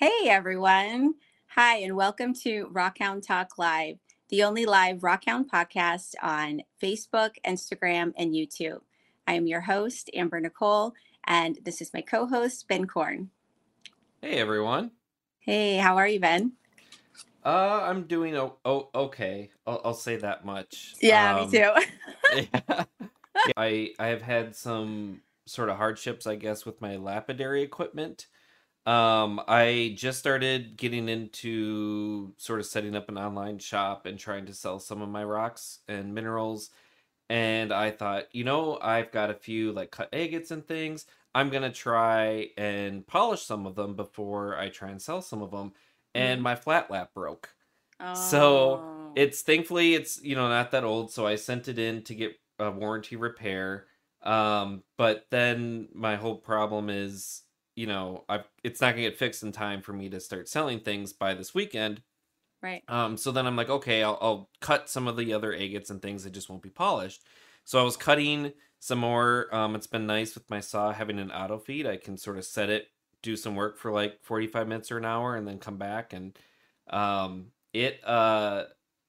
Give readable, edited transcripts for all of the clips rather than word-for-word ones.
Hey everyone. Hi, and welcome to Rockhound Talk Live, the only live Rockhound podcast on Facebook, Instagram, and YouTube. I am your host, Amber Nicole, and this is my co host, Ben Korn. Hey everyone. Hey, how are you, Ben? I'm doing okay. I'll say that much. Yeah, me too. Yeah. I have had some sort of hardships, I guess, with my lapidary equipment. I just started getting into sort of setting up an online shop and trying to sell some of my rocks and minerals. And I thought, I've got a few like cut agates and things. I'm gonna try and polish some of them before I try and sell some of them. And Mhm. my flat lap broke. So Oh, it's thankfully it's not that old. So I sent it in to get a warranty repair. But then my whole problem is, it's not gonna get fixed in time for me to start selling things by this weekend. right. So then I'm like, okay, I'll cut some of the other agates and things that just won't be polished. So I was cutting some more. It's been nice with my saw having an auto feed. I can sort of set it, do some work for like 45 minutes or an hour, and then come back. And it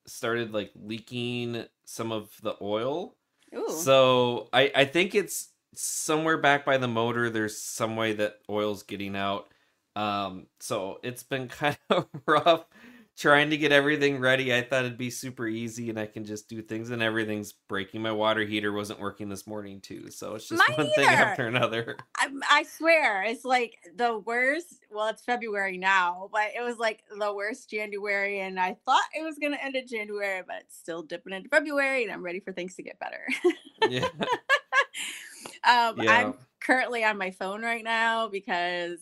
started like leaking some of the oil. Ooh. So I think it's somewhere back by the motor. There's some way that oil's getting out. So it's been kind of rough trying to get everything ready. I thought it'd be super easy and I can just do things, and everything's breaking. My water heater wasn't working this morning too, so it's just Mine one thing either. after another. I swear, it's like the worst. Well, it's February now, but it was like the worst January, and I thought it was going to end in January, but it's still dipping into February, and I'm ready for things to get better. Yeah. Yeah. I'm currently on my phone right now because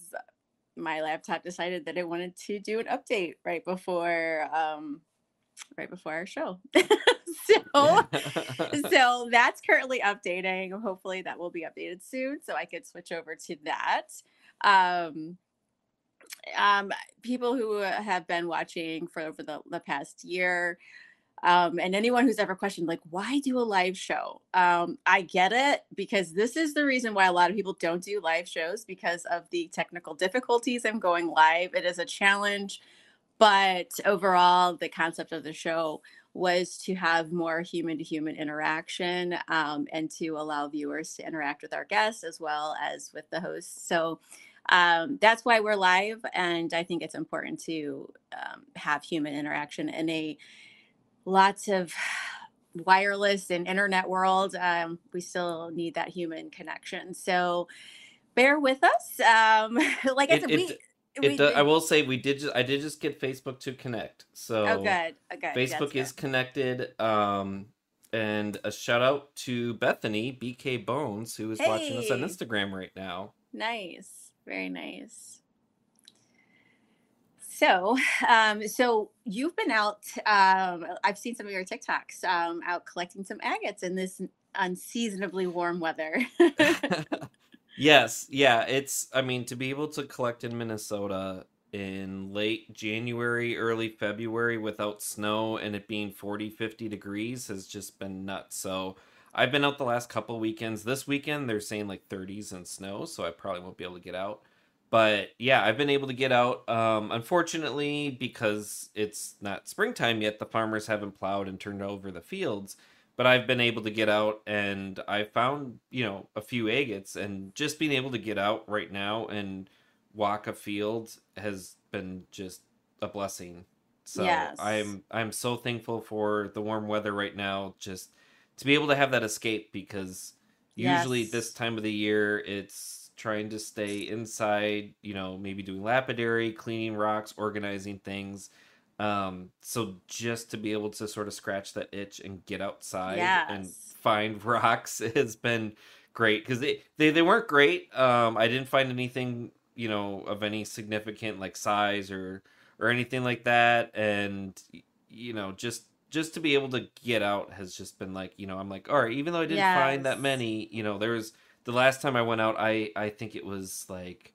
my laptop decided that it wanted to do an update right before our show. so Yeah. so that's currently updating. Hopefully that will be updated soon so I could switch over to that. Um um People who have been watching for over the past year, and anyone who's ever questioned, like, why do a live show? I get it, because this is the reason why a lot of people don't do live shows, because of the technical difficulties of going live. It is a challenge, but overall, the concept of the show was to have more human to human interaction, and to allow viewers to interact with our guests as well as with the hosts. So that's why we're live. And I think it's important to have human interaction in a lots of wireless and internet world. We still need that human connection. So bear with us. Like I it said, it I will say I did just get Facebook to connect. oh, So good. Oh, good. That's Facebook good. is connected. And a shout out to Bethany BK Bones, who is watching us on Hey, Instagram right now. nice. Very nice. So you've been out. I've seen some of your TikToks, out collecting some agates in this unseasonably warm weather. Yes, yeah, I mean, to be able to collect in Minnesota in late January, early February without snow and it being 40, 50 degrees has just been nuts. So I've been out the last couple weekends. This weekend, they're saying like 30s and snow, so I probably won't be able to get out. But yeah, I've been able to get out. Unfortunately, because it's not springtime yet, the farmers haven't plowed and turned over the fields, but I've been able to get out and I found, a few agates, and just being able to get out right now and walk a field has been just a blessing. So Yes. I'm so thankful for the warm weather right now, just to be able to have that escape, because usually this Yes. time of the year it's trying to stay inside, maybe doing lapidary, cleaning rocks, organizing things. So just to be able to sort of scratch that itch and get outside and Yes. find rocks has been great, because they weren't great. I didn't find anything, of any significant like size or anything like that. And just to be able to get out has just been like, I'm like, all right, even though I didn't find that Yes. many, there was the last time I went out, I think it was like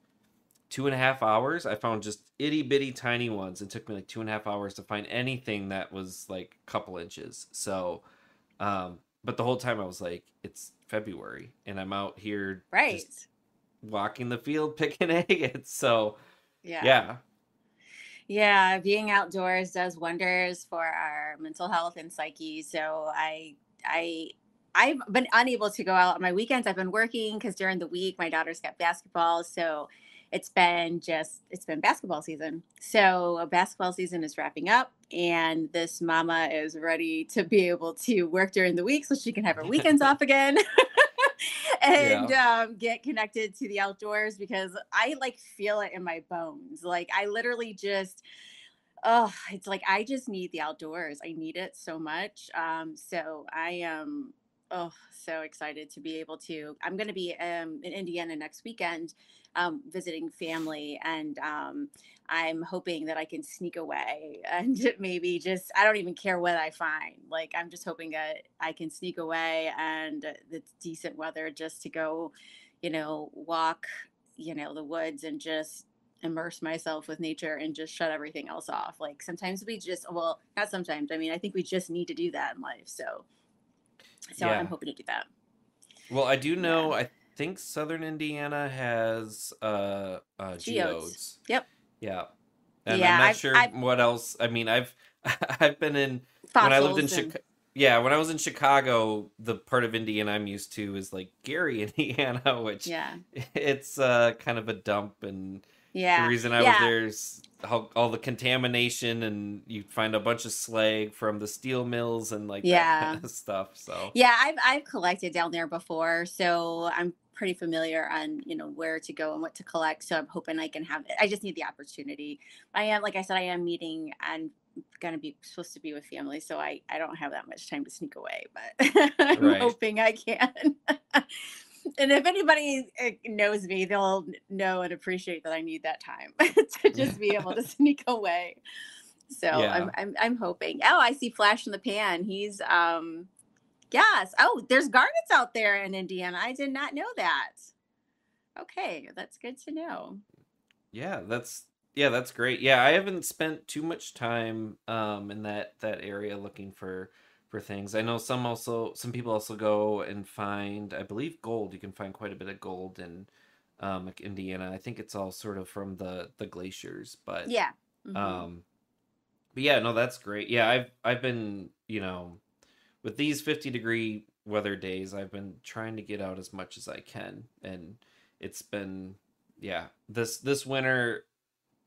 2.5 hours. I found just itty bitty tiny ones. It took me like 2.5 hours to find anything that was like a couple inches. So, but the whole time I was like, it's February and I'm out here just Right. walking the field picking agates. So, Yeah. yeah. Yeah, being outdoors does wonders for our mental health and psyche. So I I've been unable to go out on my weekends. I've been working because during the week my daughter's got basketball. So it's been basketball season. So basketball season is wrapping up and this mama is ready to be able to work during the week so she can have her weekends off again. And Yeah. get connected to the outdoors because I like feel it in my bones. Like I literally just, oh, it's like I just need the outdoors. I need it so much. So I am, oh, so excited to be able to. I'm going to be in Indiana next weekend, visiting family, and I'm hoping that I can sneak away and maybe just. I don't even care what I find. Like I'm just hoping that I can sneak away and it's decent weather just to go, walk, the woods and just immerse myself with nature and just shut everything else off. Like sometimes we just, well, not sometimes. I mean, I think we just need to do that in life. So I'm Yeah. hoping to do that. Well, I do Yeah. know, I think Southern Indiana has Geodes. geodes. Yep. Yeah. And I'm Yeah. not I've, sure I've what else. I mean, I've I've been in when I lived in fossils and Chicago. Yeah, when I was in Chicago, the part of Indiana I'm used to is like Gary, Indiana, which yeah. it's kind of a dump. And the Yeah. reason I was Yeah. there is how all the contamination, and you find a bunch of slag from the steel mills and like that kind Yeah. of stuff. So Yeah. I've collected down there before. So I'm pretty familiar on, where to go and what to collect. So I'm hoping I can have it. I just need the opportunity. I am, like I said, I am meeting and gonna be supposed to be with family, so I don't have that much time to sneak away, but I'm right. hoping I can. And if anybody knows me, they'll know and appreciate that I need that time to just be able to sneak away. So I'm Yeah. I'm I'm hoping. Oh, I see Flash in the Pan. He's yes. Oh, there's gardens out there in Indiana. I did not know that. Okay, that's good to know. Yeah, that's great. Yeah, I haven't spent too much time in that area looking for things. I know some people also go and find, I believe, gold. You can find quite a bit of gold in like Indiana. I think it's all sort of from the glaciers, Yeah. Hmm. um but yeah, no, that's great. Yeah, I've been, with these 50-degree weather days, I've been trying to get out as much as I can, and it's been, yeah, this winter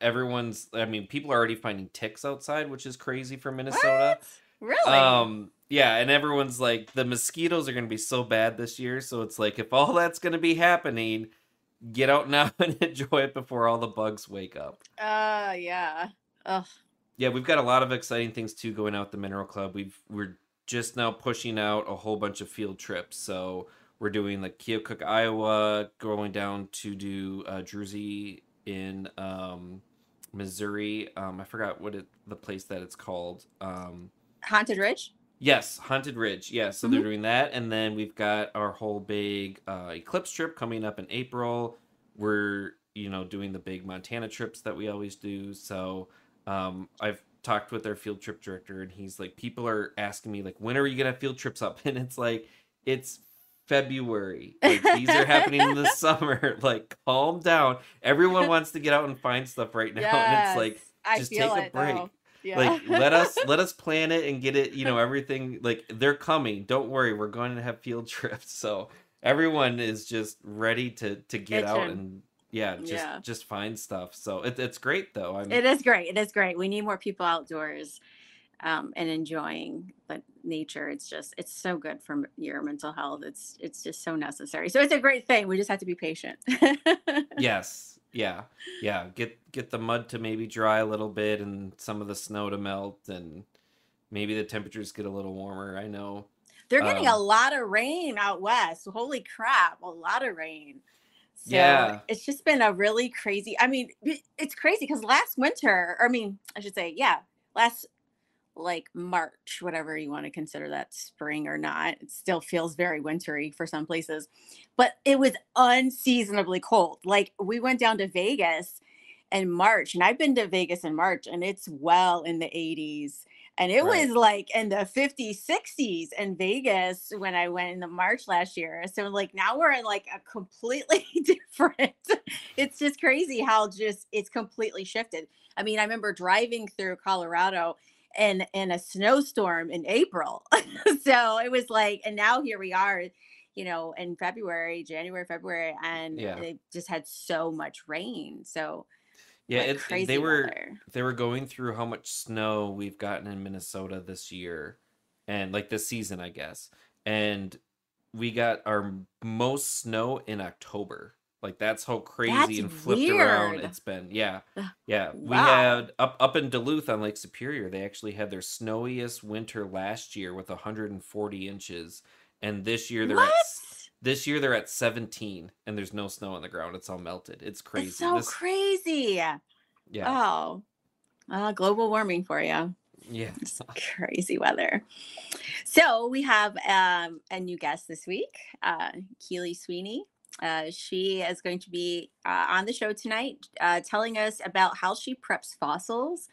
everyone's, I mean, people are already finding ticks outside, which is crazy for Minnesota. What? Really? Yeah, and everyone's like, the mosquitoes are going to be so bad this year, so it's like, if all that's going to be happening, get out now and enjoy it before all the bugs wake up. Yeah. Oh, Yeah, we've got a lot of exciting things too going out at the Mineral Club. We're just now pushing out a whole bunch of field trips. So we're doing like Keokuk, Iowa, going down to do Druzy in Missouri. I forgot the place that it's called. Haunted Ridge? Yes, Haunted Ridge. Yeah, so they're Hmm. doing that, and then we've got our whole big eclipse trip coming up in April. We're doing the big Montana trips that we always do. So I've talked with our field trip director, and he's like, people are asking me like, when are you gonna have field trips up? And it's like, it's February. Like these are happening in the summer. Like calm down. Everyone wants to get out and find stuff right now, and it's Yes. like, I just feel take a it though. break. Yeah. Like let us plan it and get it, everything, like they're coming, don't worry, we're going to have field trips. So everyone is just ready to get out Itching. and yeah, just Yeah. just find stuff. So it's great though. I'm It is great. It is great. We need more people outdoors and enjoying the nature. It's so good for your mental health. It's just so necessary. So it's a great thing. We just have to be patient. Yes, yeah, yeah, get the mud to maybe dry a little bit and some of the snow to melt, and maybe the temperatures get a little warmer. I know. They're getting a um lot of rain out west. Holy crap, a lot of rain. So yeah. it's just been a really crazy. I mean, it's crazy because last winter, or I mean, I should say, yeah, last like March, whatever you want to consider that spring or not, it still feels very wintry for some places, but it was unseasonably cold. Like we went down to Vegas in March, and I've been to Vegas in March, and it's well in the 80s. And it Right. was like in the 50s, 60s in Vegas when I went in the March last year. So like now we're in like a completely different. It's just crazy how just it's completely shifted. I mean, I remember driving through Colorado in a snowstorm in April. So it was like, and now here we are, in February, January, February, and Yeah. they just had so much rain. So Yeah, like they crazy were weather. going through how much snow we've gotten in Minnesota this year, and like this season, I guess. And we got our most snow in October. Like that's how crazy That's and flipped around weird. it's been. Yeah. Yeah, we Wow. had up in Duluth on Lake Superior, they actually had their snowiest winter last year with 140 inches, and What? this year they're at 17, and there's no snow on the ground. It's all melted. It's It's crazy. so This crazy. Yeah. Oh, global warming for you. Yeah. It's crazy weather. So we have a new guest this week, Keely Sweeney. She is going to be on the show tonight, telling us about how she preps fossils,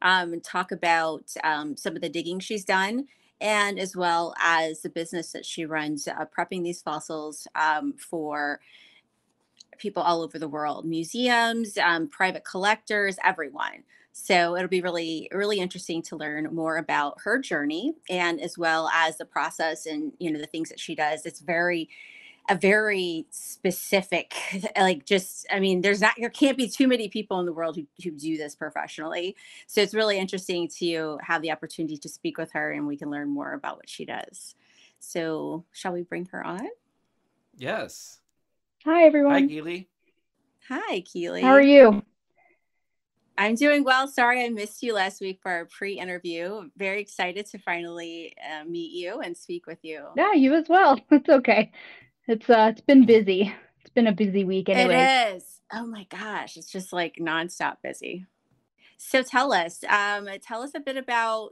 and talk about some of the digging she's done, and as well as the business that she runs, prepping these fossils for people all over the world, museums, private collectors, everyone. So it'll be really, really interesting to learn more about her journey and as well as the process and the things that she does. It's a very specific, like just I mean, there can't be too many people in the world who do this professionally. So it's really interesting to have the opportunity to speak with her and we can learn more about what she does. So shall we bring her on? Yes. Hi, Hi, everyone. Keely. Hi, How are Keely. you? I'm doing well. Sorry I missed you last week for our pre-interview. Very excited to finally meet you and speak with you. Yeah, you as well. It's okay. It's been busy. It's been a busy week It anyways. is. Oh my gosh, it's just like nonstop busy. So tell us a bit about,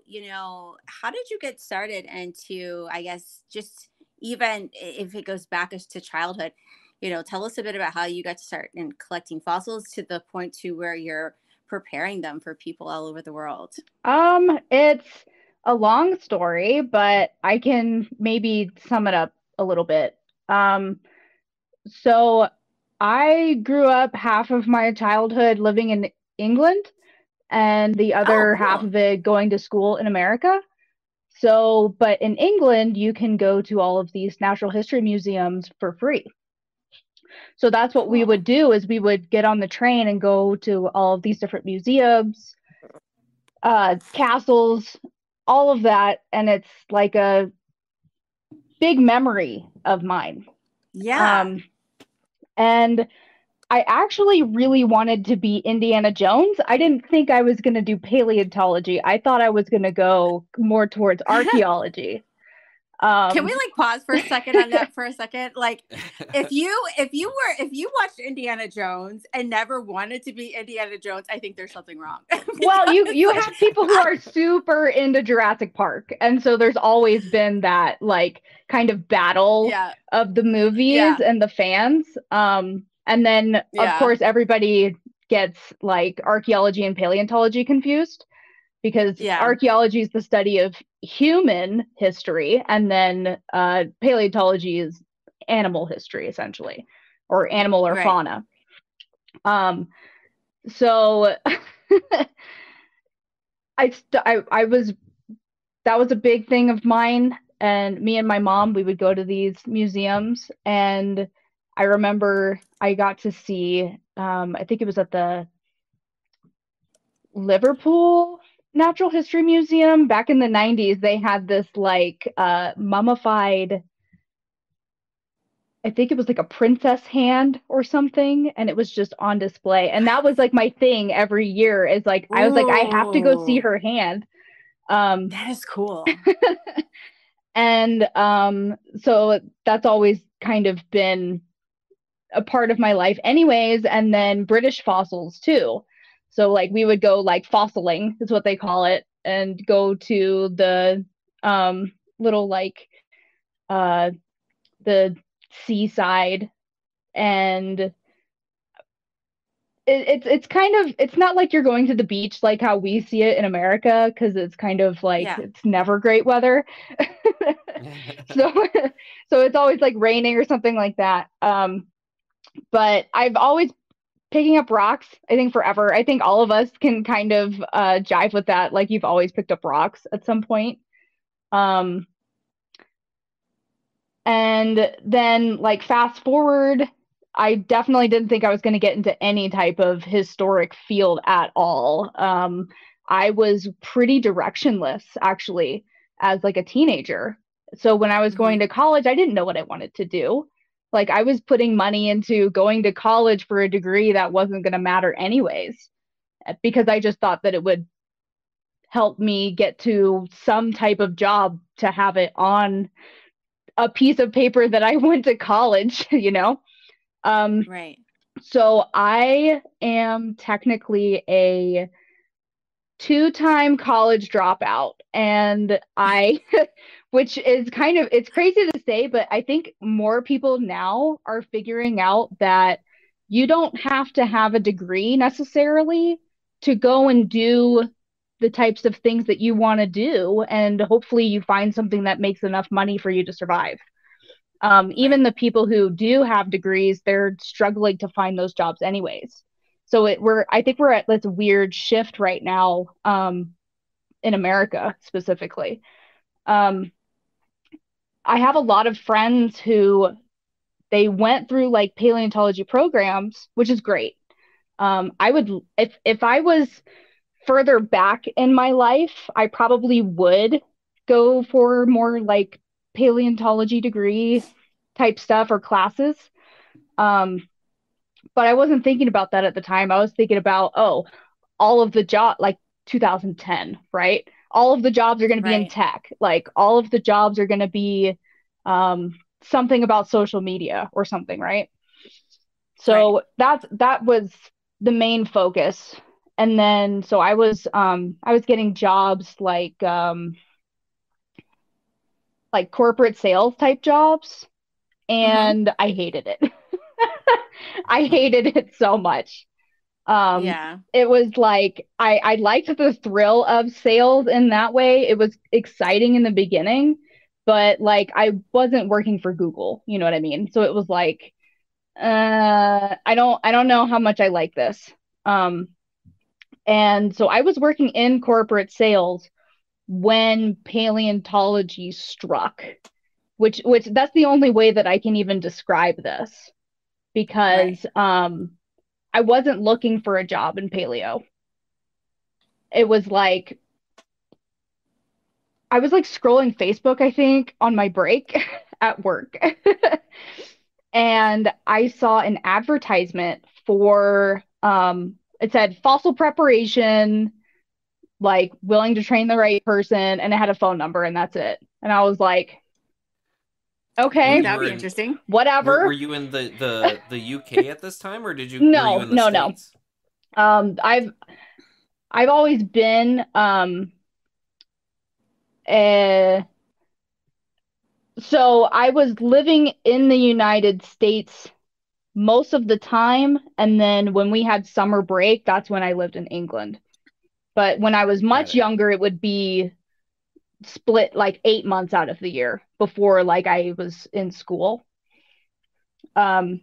how did you get started into, I guess, just even if it goes back as to childhood, tell us a bit about how you got to start in collecting fossils to the point to where you're preparing them for people all over the world. It's a long story, but I can maybe sum it up a little bit. Um, so I grew up half of my childhood living in England and the Oh, other half cool. of it going to school in America. So, but in England, you can go to all of these natural history museums for free. So that's what we would Cool. do is we would get on the train and go to all of these different museums, castles, all of that, and it's like a big memory of mine. Yeah. Um, and I actually really wanted to be Indiana Jones. I didn't think I was going to do paleontology. I thought I was going to go more towards archaeology. Can we Um, like pause for a second on that for a second? Like if you watched Indiana Jones and never wanted to be Indiana Jones, I think there's something wrong. well, Because you have people who are super into Jurassic Park, and so there's always been that like kind of battle yeah, of the movies yeah, and the fans. And then of yeah, course everybody gets like archaeology and paleontology confused because yeah. archaeology is the study of human history, and then paleontology is animal history essentially, or animal or Right. fauna. Um, so I was that was a big thing of mine, and me and my mom we would go to these museums, and I remember I got to see I think it was at the Liverpool Natural History Museum back in the 90s. They had this like mummified, I think it was like a princess hand or something, and it was just on display, and that was like my thing every year is like I was like I have to go see Ooh, her hand. um that is cool. And so that's always kind of been a part of my life, anyways. And then British fossils too. So, like, we would go like fossiling, is what they call it, and go to the little like uh, the seaside. And it's kind of, it's not like you're going to the beach like how we see it in America, because it's kind of like Yeah. it's never great weather. So so it's always like raining or something like that. But I've always picking up rocks, I think forever. I think all of us can kind of jive with that. Like you've always picked up rocks at some point. Um, and then like fast forward, I definitely didn't think I was going to get into any type of historic field at all. I was pretty directionless actually as like a teenager. So when I was going to college, I didn't know what I wanted to do. Like I was putting money into going to college for a degree that wasn't going to matter anyways, because I just thought that it would help me get to some type of job to have it on a piece of paper that I went to college, you know? Right. So I am technically a two-time college dropout, and I which is kind of, it's crazy to say, but I think more people now are figuring out that you don't have to have a degree necessarily to go and do the types of things that you want to do, and hopefully you find something that makes enough money for you to survive. Even Right. the people who do have degrees, they're struggling to find those jobs anyways. So I think we're at this weird shift right now, in America specifically. Um, I have a lot of friends who they went through like paleontology programs, which is great. I would, if I was further back in my life, I probably would go for more like paleontology degree type stuff or classes. Um, but I wasn't thinking about that at the time. I was thinking about, oh, all of the job, like 2010, right? All of the jobs are going to be in Right. tech. Like all of the jobs are going to be something about social media or something, right? Right. So that was the main focus. And then so I was getting jobs like corporate sales type jobs, Mm-hmm. and I hated it. I hated it so much. Yeah. It was like I liked the thrill of sales in that way. It was exciting in the beginning, but like I wasn't working for Google, you know what I mean? So it was like I don't know how much I like this. Um, and so I was working in corporate sales when paleontology struck, which that's the only way that I can even describe this, Right. because I wasn't looking for a job in paleo. It was like I was like scrolling Facebook, I think, on my break at work. And I saw an advertisement for it said fossil preparation, like willing to train the right person, and it had a phone number and that's it. And I was like, And okay, Ooh, you that'd were be in interesting. were whatever. you in the UK at this time, or were you No, in the no, no. States? Um, I've I've always been uh so I was living in the United States most of the time, and then when we had summer break, that's when I lived in England. But when I was Got much it. younger, it would be split like 8 months out of the year before like I was in school. Um,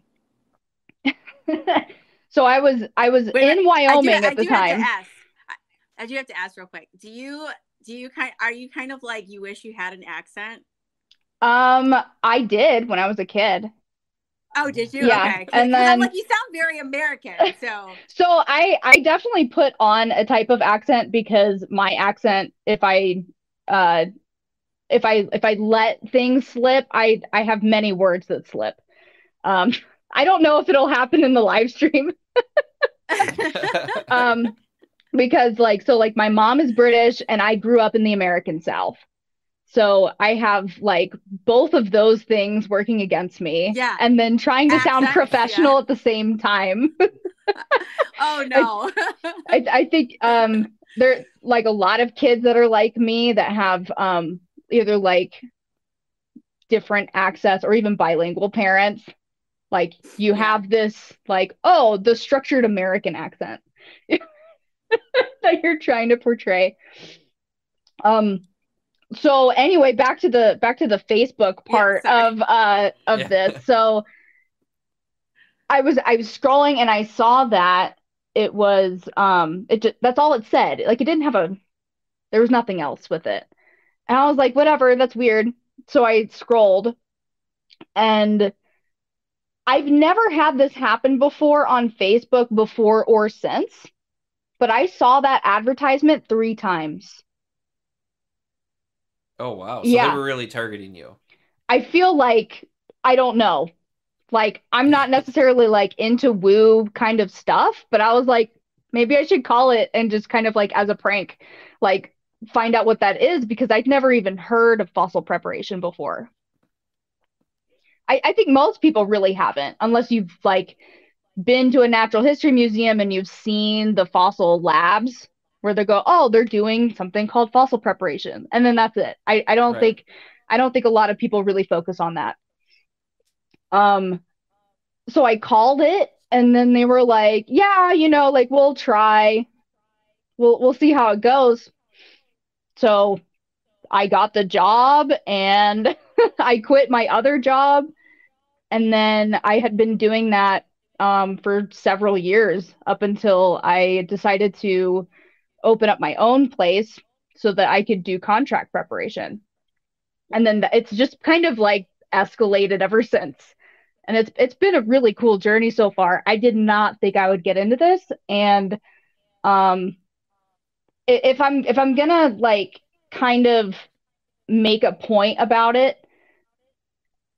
so I was Wait a minute. in Wyoming I at the do have to time. ask. I do have to ask real quick. Do you kind are you kind of like you wish you had an accent? I did when I was a kid. Oh, did you? Yeah, Okay. and Because I'm like, then you sound very American. So, so I definitely put on a type of accent, because my accent, uh if I let things slip, I have many words that slip. Um, I don't know if it'll happen in the live stream. Um, because like my mom is British and I grew up in the American South. So I have like both of those things working against me, yeah, and then trying to sound accents. Yeah. professional at the same time. Oh, I, no. I think there like a lot of kids that are like me that have either like different accents or even bilingual parents. Like you Yeah. have this like, oh, the structured American accent that you're trying to portray. Um, so anyway, back to the Facebook Yeah. part Sorry. of Yeah. this. So I was scrolling and I saw that it was it just, that's all it said. Like it didn't have a there was nothing else with it. And I was like, whatever, that's weird. So I scrolled and I've never had this happen before on Facebook before or since, but I saw that advertisement 3 times. Oh wow. So they Yeah, were really targeting you. I feel like I don't know. Like I'm not necessarily like into woo kind of stuff, but I was like, maybe I should call it and just kind of like as a prank, like find out what that is because I'd never even heard of fossil preparation before. I think most people really haven't, unless you've like been to a natural history museum and you've seen the fossil labs where they go, oh, they're doing something called fossil preparation, and then that's it. Right. I don't think a lot of people really focus on that. Um, so I called it, and then they were like, yeah, like we'll try, we'll see how it goes. So I got the job, and I quit my other job, and then I had been doing that for several years up until I decided to open up my own place so that I could do contract preparation. And then it's just kind of like escalated ever since. And it's been a really cool journey so far. I did not think I would get into this, and um if I'm gonna like kind of make a point about it,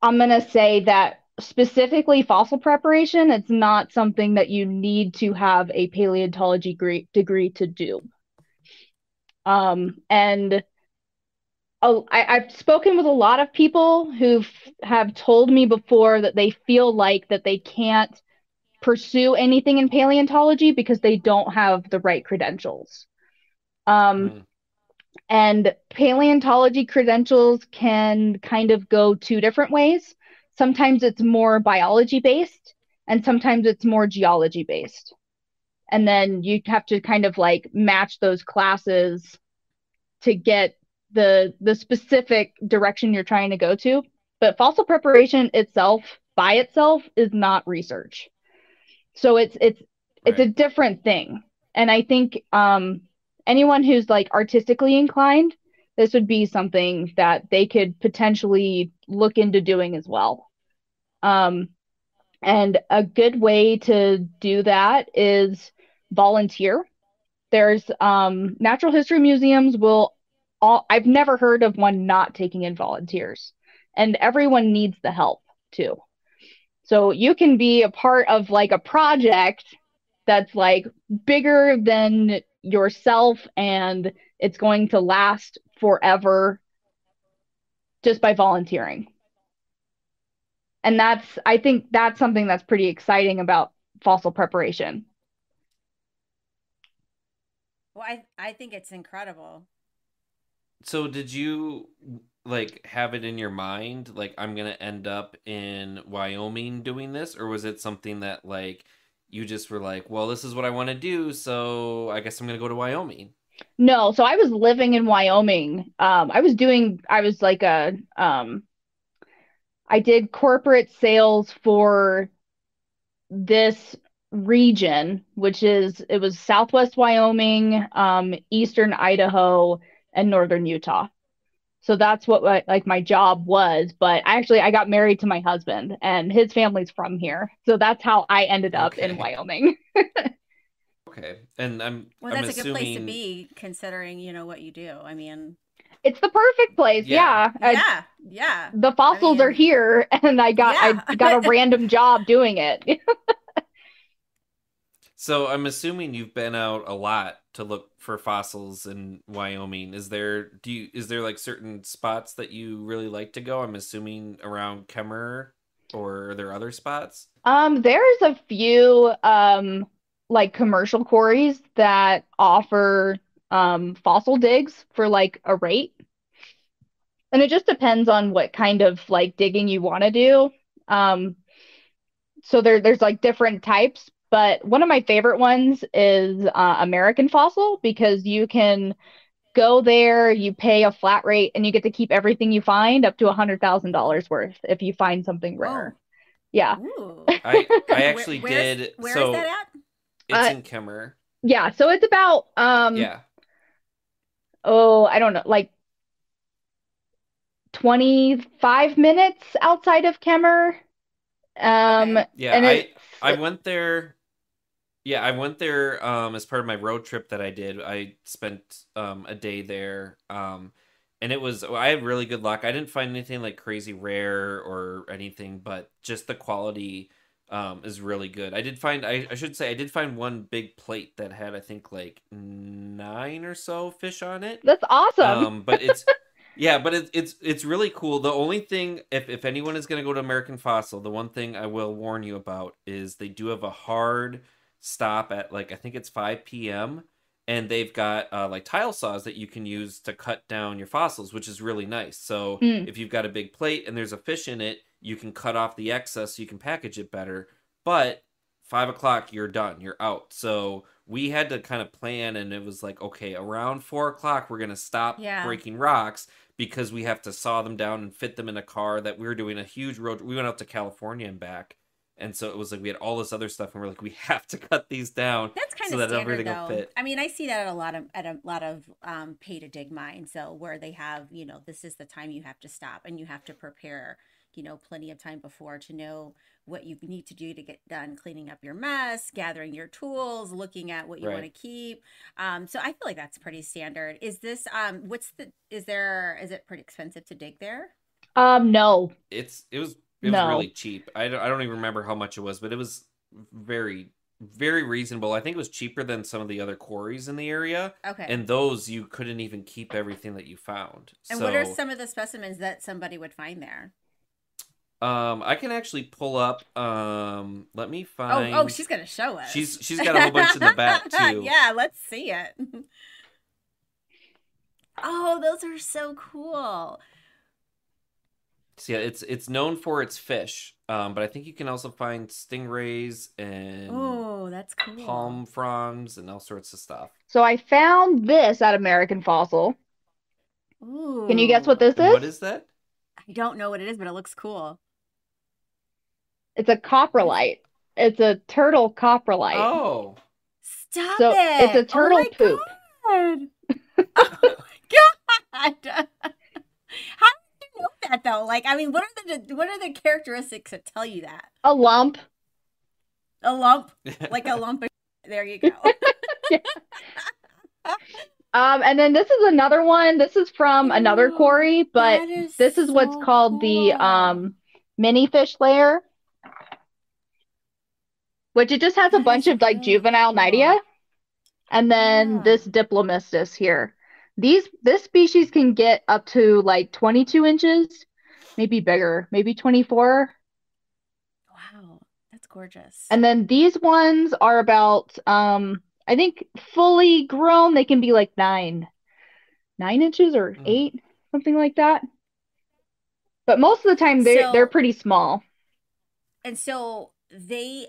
I'm gonna say that specifically fossil preparation, it's not something that you need to have a paleontology degree to do. And I've spoken with a lot of people who have told me before that they feel like that they can't pursue anything in paleontology because they don't have the right credentials. Um, Mm, and paleontology credentials can kind of go 2 different ways. Sometimes it's more biology based, and sometimes it's more geology based. And then you have to kind of like match those classes to get the specific direction you're trying to go to. But fossil preparation itself by itself is not research. So it's a right. different thing. And I think anyone who's like artistically inclined, this would be something that they could potentially look into doing as well. Um, and a good way to do that is volunteer. There's natural history museums will all I've never heard of one not taking in volunteers. And everyone needs the help too. So you can be a part of like a project that's like bigger than yourself and it's going to last forever just by volunteering. And I think that's something that's pretty exciting about fossil preparation. Well, I think it's incredible. So did you like have it in your mind like I'm going to end up in Wyoming doing this, or was it something that like you just were like, well, this is what I want to do, so I guess I'm going to go to Wyoming? No, so I was living in Wyoming. I was like I did corporate sales for this region, which it was Southwest Wyoming, Eastern Idaho, and Northern Utah. So that's what like my job was. But actually, I got married to my husband, and his family's from here. So that's how I ended up in Okay. Wyoming. Okay. And Well, I'm that's a good place to assuming be considering, what you do. I mean, It's the perfect place. yeah. Yeah, yeah, yeah. the I fossils are mean, here, and I yeah. got a random job doing it. So I'm assuming you've been out a lot to look for fossils in Wyoming. Is there like certain spots that you really like to go? I'm assuming around Kemmer, or are there other spots? There's a few like commercial quarries that offer fossil digs for like a rate. And it just depends on what kind of like digging you want to do. Um, So there's like different types, but one of my favorite ones is American Fossil because you can go there, you pay a flat rate, and you get to keep everything you find up to $100,000 worth if you find something Whoa. rare. Yeah. Ooh. I Where actually did. where is that So at? it's Uh, in Kemmer. yeah, so it's about Yeah. oh, I don't know, like 25 minutes outside of Kemmer. Okay. Yeah, And I went there. Yeah, I went there as part of my road trip that I did. I spent a day there. And it was I had really good luck. I didn't find anything like crazy rare or anything, but just the quality is really good. I should say I did find one big plate that had I think like 9 or so fish on it. that's awesome. But it's really cool. The only thing, if anyone is going to go to American Fossil, the one thing I will warn you about is they do have a hard stop at like I think it's 5 p.m. and they've got like tile saws that you can use to cut down your fossils, which is really nice. So Mm, if you've got a big plate and there's a fish in it, you can cut off the excess so you can package it better. But 5 o'clock, you're done, you're out. So we had to kind of plan, and it was like, okay, around 4 o'clock, we're gonna stop Yeah. breaking rocks because we have to saw them down and fit them in a car. That we were doing a huge road. We went out to California and back, and so it was like we had all this other stuff, and we're like, we have to cut these down That's kind so of that standard everything will though. fit. I mean, I see that at a lot of pay to dig mines, so where they have, this is the time you have to stop and you have to prepare, plenty of time before to know what you need to do to get done cleaning up your mess, gathering your tools, looking at what you want to Right. keep. So I feel like that's pretty standard. Is this is it pretty expensive to dig there? no, It was really no. cheap. I don't even remember how much it was, but it was very very reasonable. I think it was cheaper than some of the other quarries in the area, Okay. and those you couldn't even keep everything that you found. And what are So some of the specimens that somebody would find there? I can actually pull up. Let me Oh, find. she's gonna show us. She's got a whole bunch in the back too. Yeah, let's see it. Oh, those are so cool. So yeah, it's known for its fish. But I think you can also find stingrays and Oh, that's cool. palm fronds and all sorts of stuff. So I found this at American Fossil. Can you guess what Ooh. this And what is? is that? I don't know what it is, but it looks cool. It's a What is coprolite. It's a turtle coprolite. Oh, Stop So it's a it. Oh turtle my poop. God. Oh my God. How do you know that though? Like, I mean, what are the characteristics that tell you that? A lump. A lump, like a lump of there you go. Yeah. And then this is another one. This is from another Ooh, quarry, but that is this is what's so called the cool. mini fish layer, which it just has a That bunch is of like really juvenile cool. nidia, and then Yeah. this Diplomistus here. This species can get up to like 22 inches, maybe bigger, maybe 24. Wow. That's gorgeous. And then these ones are about I think fully grown, they can be like 9 inches or mm. 8, something like that. But most of the time they're So, pretty small.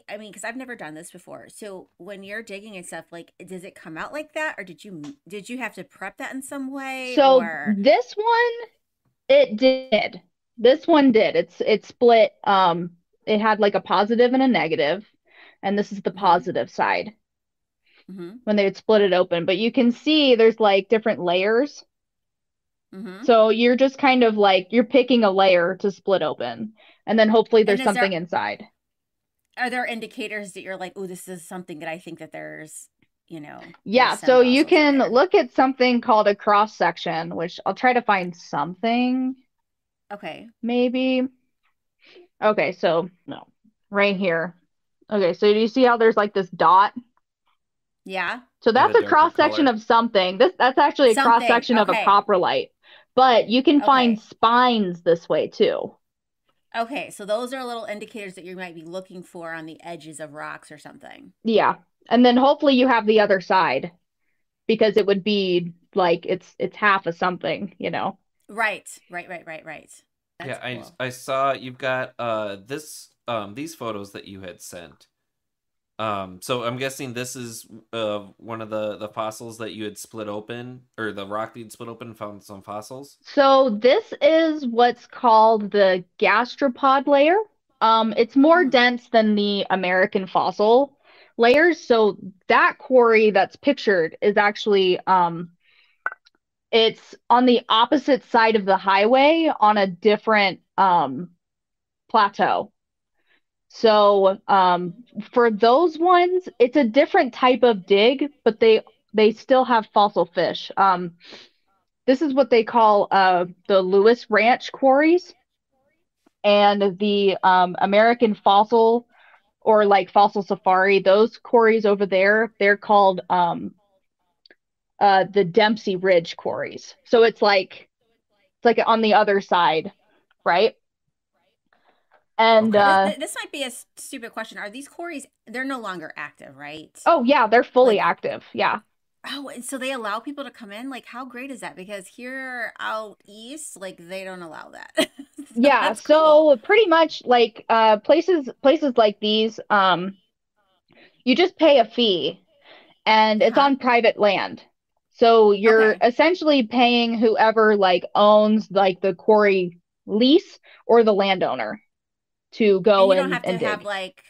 I mean, because I've never done this before. So when you're digging and stuff, like, does it come out like that, or did you have to prep that in some way, So or this one it did. This one did. It split it had like a positive and a negative, and this is the mm-hmm, positive side mm-hmm, when they would split it open. But you can see there's like different layers. mm-hmm. So you're just kind of like you're picking a layer to split open, and then hopefully And there's something inside. are there indicators that you're like, oh, this is something that I think that there's Yeah, some so you fossils in can there. look at something called a cross section, which I'll try to find something Okay. maybe. Okay, so no, right here. Okay, so do you see how there's like this dot? Yeah. So Yeah, that's the a darker cross section color. of something. That's actually a cross Something. section of a Okay. coprolite. But you can find Okay. spines this way too. Okay. So those are little indicators that you might be looking for on the edges of rocks or something. Yeah. And then hopefully you have the other side because it would be like it's half of something. Right. Right. Right. Right. Right. That's Yeah, cool. I saw you've got this these photos that you had sent. So I'm guessing this is one of the fossils that you had split open, or the rock that you'd split open and found some fossils. So this is what's called the gastropod layer. It's more Hmm. dense than the American fossil layers. So that quarry that's pictured is actually it's on the opposite side of the highway on a different plateau. So for those ones, it's a different type of dig, but they still have fossil fish. This is what they call the Lewis Ranch quarries, and the American fossil or like fossil safari. Those quarries over there, they're called the Dempsey Ridge quarries. So it's like on the other side, right? And Okay. This might be a stupid question. Are these quarries, they're no longer active, right? oh yeah, they're fully Like, active. Yeah. oh, and so they allow people to come in? Like, how great is that? Because here out east, like, they don't allow that. So Yeah, that's cool. so pretty much like places like these, you just pay a fee and it's Uh-huh. on private land. So you're Okay. essentially paying whoever like owns like the quarry lease or the landowner to And go you don't have to and have dig. like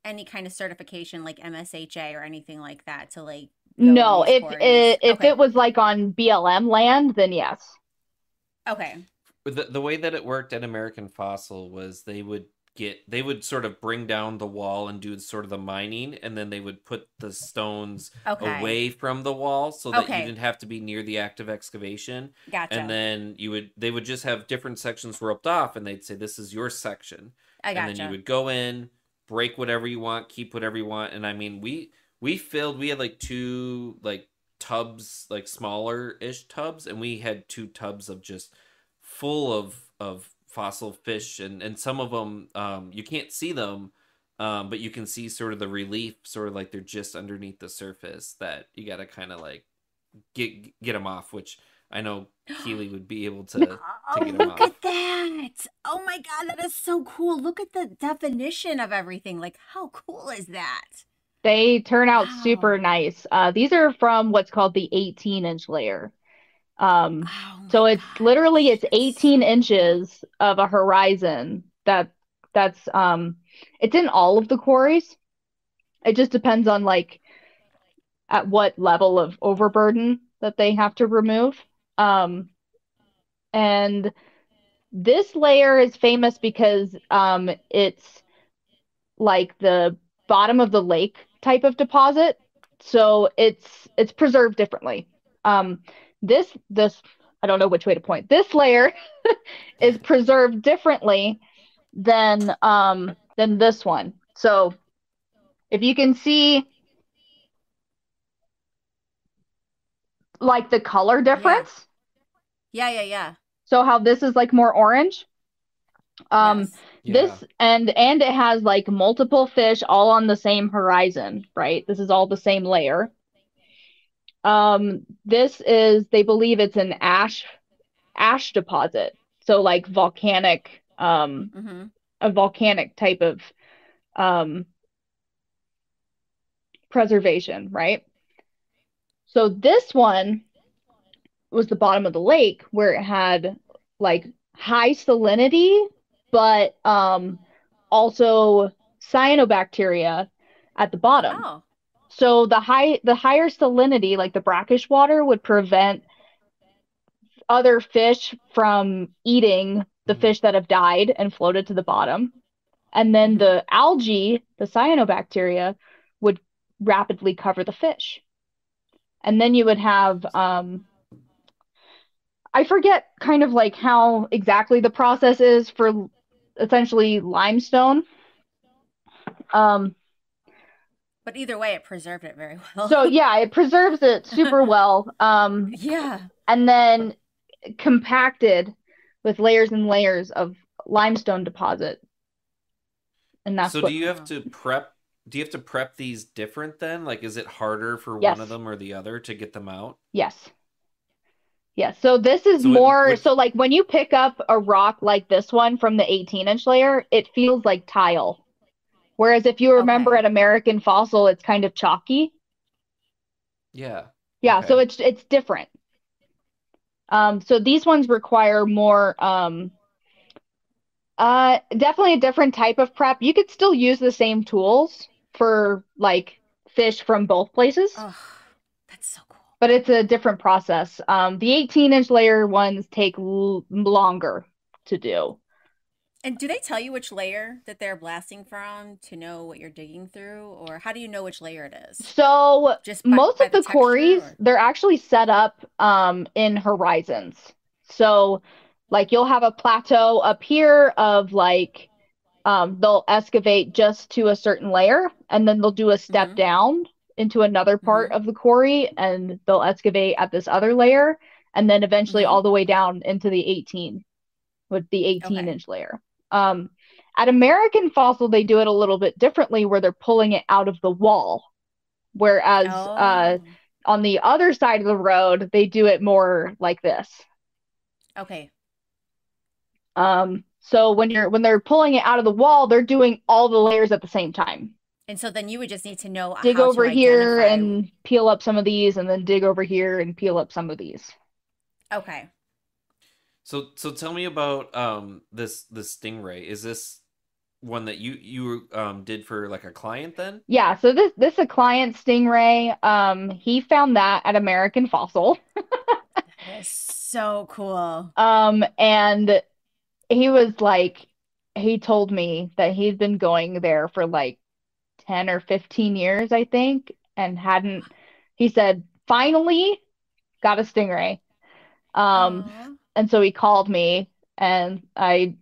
any kind of certification like MSHA or anything like that to like go in No, these quarries. if Okay. it was like on BLM land, then yes. Okay. The way that it worked at American Fossil was they would sort of bring down the wall and do sort of the mining, and then they would put the stones Okay. away from the wall so that you Okay. didn't have to be near the active excavation. And Gotcha. then they would just have different sections roped off, and they'd say, this is your section. I And then you gotcha. would go in, break whatever you want, keep whatever you want. And I mean, we had like two like tubs, like smaller ish tubs, and we had two tubs of just full of fossil fish, and some of them you can't see them, but you can see sort of the relief, sort of like they're just underneath the surface, that you got to kind of like get them off, which I know Keely would be able to Oh, get them look at off. that. Oh my God, that is so cool. Look at the definition of everything. Like, how cool is that? They turn out super Wow. nice. These are from what's called the 18-inch layer. Um, Oh so my it's God, literally it's that is 18 so cool. inches of a horizon that's it's in all of the quarries. It just depends on like at what level of overburden that they have to remove. Um, and this layer is famous because it's like the bottom of the lake type of deposit. So it's preserved differently. Um, this I don't know which way to point. This layer is preserved differently than this one. So if you can see like the color Yeah. difference, Yeah, yeah, yeah. so how this is like more orange, Yes. Yeah. and it has like multiple fish all on the same horizon, right? This is all the same layer. This is they believe it's an ash deposit. So like volcanic Mm-hmm. a volcanic type of um preservation, right? So this one was the bottom of the lake where it had like high salinity, but also cyanobacteria at the bottom. Oh. So the higher salinity, like the brackish water, would prevent other fish from eating the Mm. fish that have died and floated to the bottom. And then Mm-hmm. the algae, the cyanobacteria, would rapidly cover the fish. And then you would have I forget kind of like how exactly the process is for essentially limestone. Um, But either way, it preserved it very well. so yeah, it preserves it super well. Yeah. And then compacted with layers and layers of limestone deposit, and that's So do what. you have Wow. to prep? Do you have to prep these different then? Like, is it harder for one of Yes, them or the other to get them out? yes, yes. So this is So it more. would. So like when you pick up a rock like this one from the 18-inch layer, it feels like tile. Whereas if you remember Okay. at American Fossil, it's kind of chalky. Yeah. Yeah, so Okay. it's different. So these ones require more definitely a different type of prep. You could still use the same tools for like fish from both places, Oh, that's so cool. but it's a different process. The 18-inch layer ones take longer to do. And do they tell you which layer that they're blasting from to know what you're digging through, or how do you know which layer it is? So Just most by of the the texture, quarries, or they're actually set up in horizons. So like you'll have a plateau up here of like they'll excavate just to a certain layer and then they'll do a step mm-hmm, down into another part mm-hmm, of the quarry and they'll excavate at this other layer and then eventually mm-hmm. all the way down into the 18 with the 18 Okay. inch layer. Um, at American Fossil, they do it a little bit differently where they're pulling it out of the wall. Whereas Oh, on the other side of the road, they do it more like this. okay. So when they're pulling it out of the wall, they're doing all the layers at the same time. And so then you would just need to know Dig how to over here identify. and peel up some of these, and then dig over here and peel up some of these. Okay. So tell me about this stingray. Is this one that you did for like a client then? Yeah, so this a client stingray. He found that at American Fossil. That is so cool. And he was like, he told me that he'd been going there for like 10 or 15 years, I think, and hadn't, he said, finally got a stingray. Um, Aw. and so he called me and I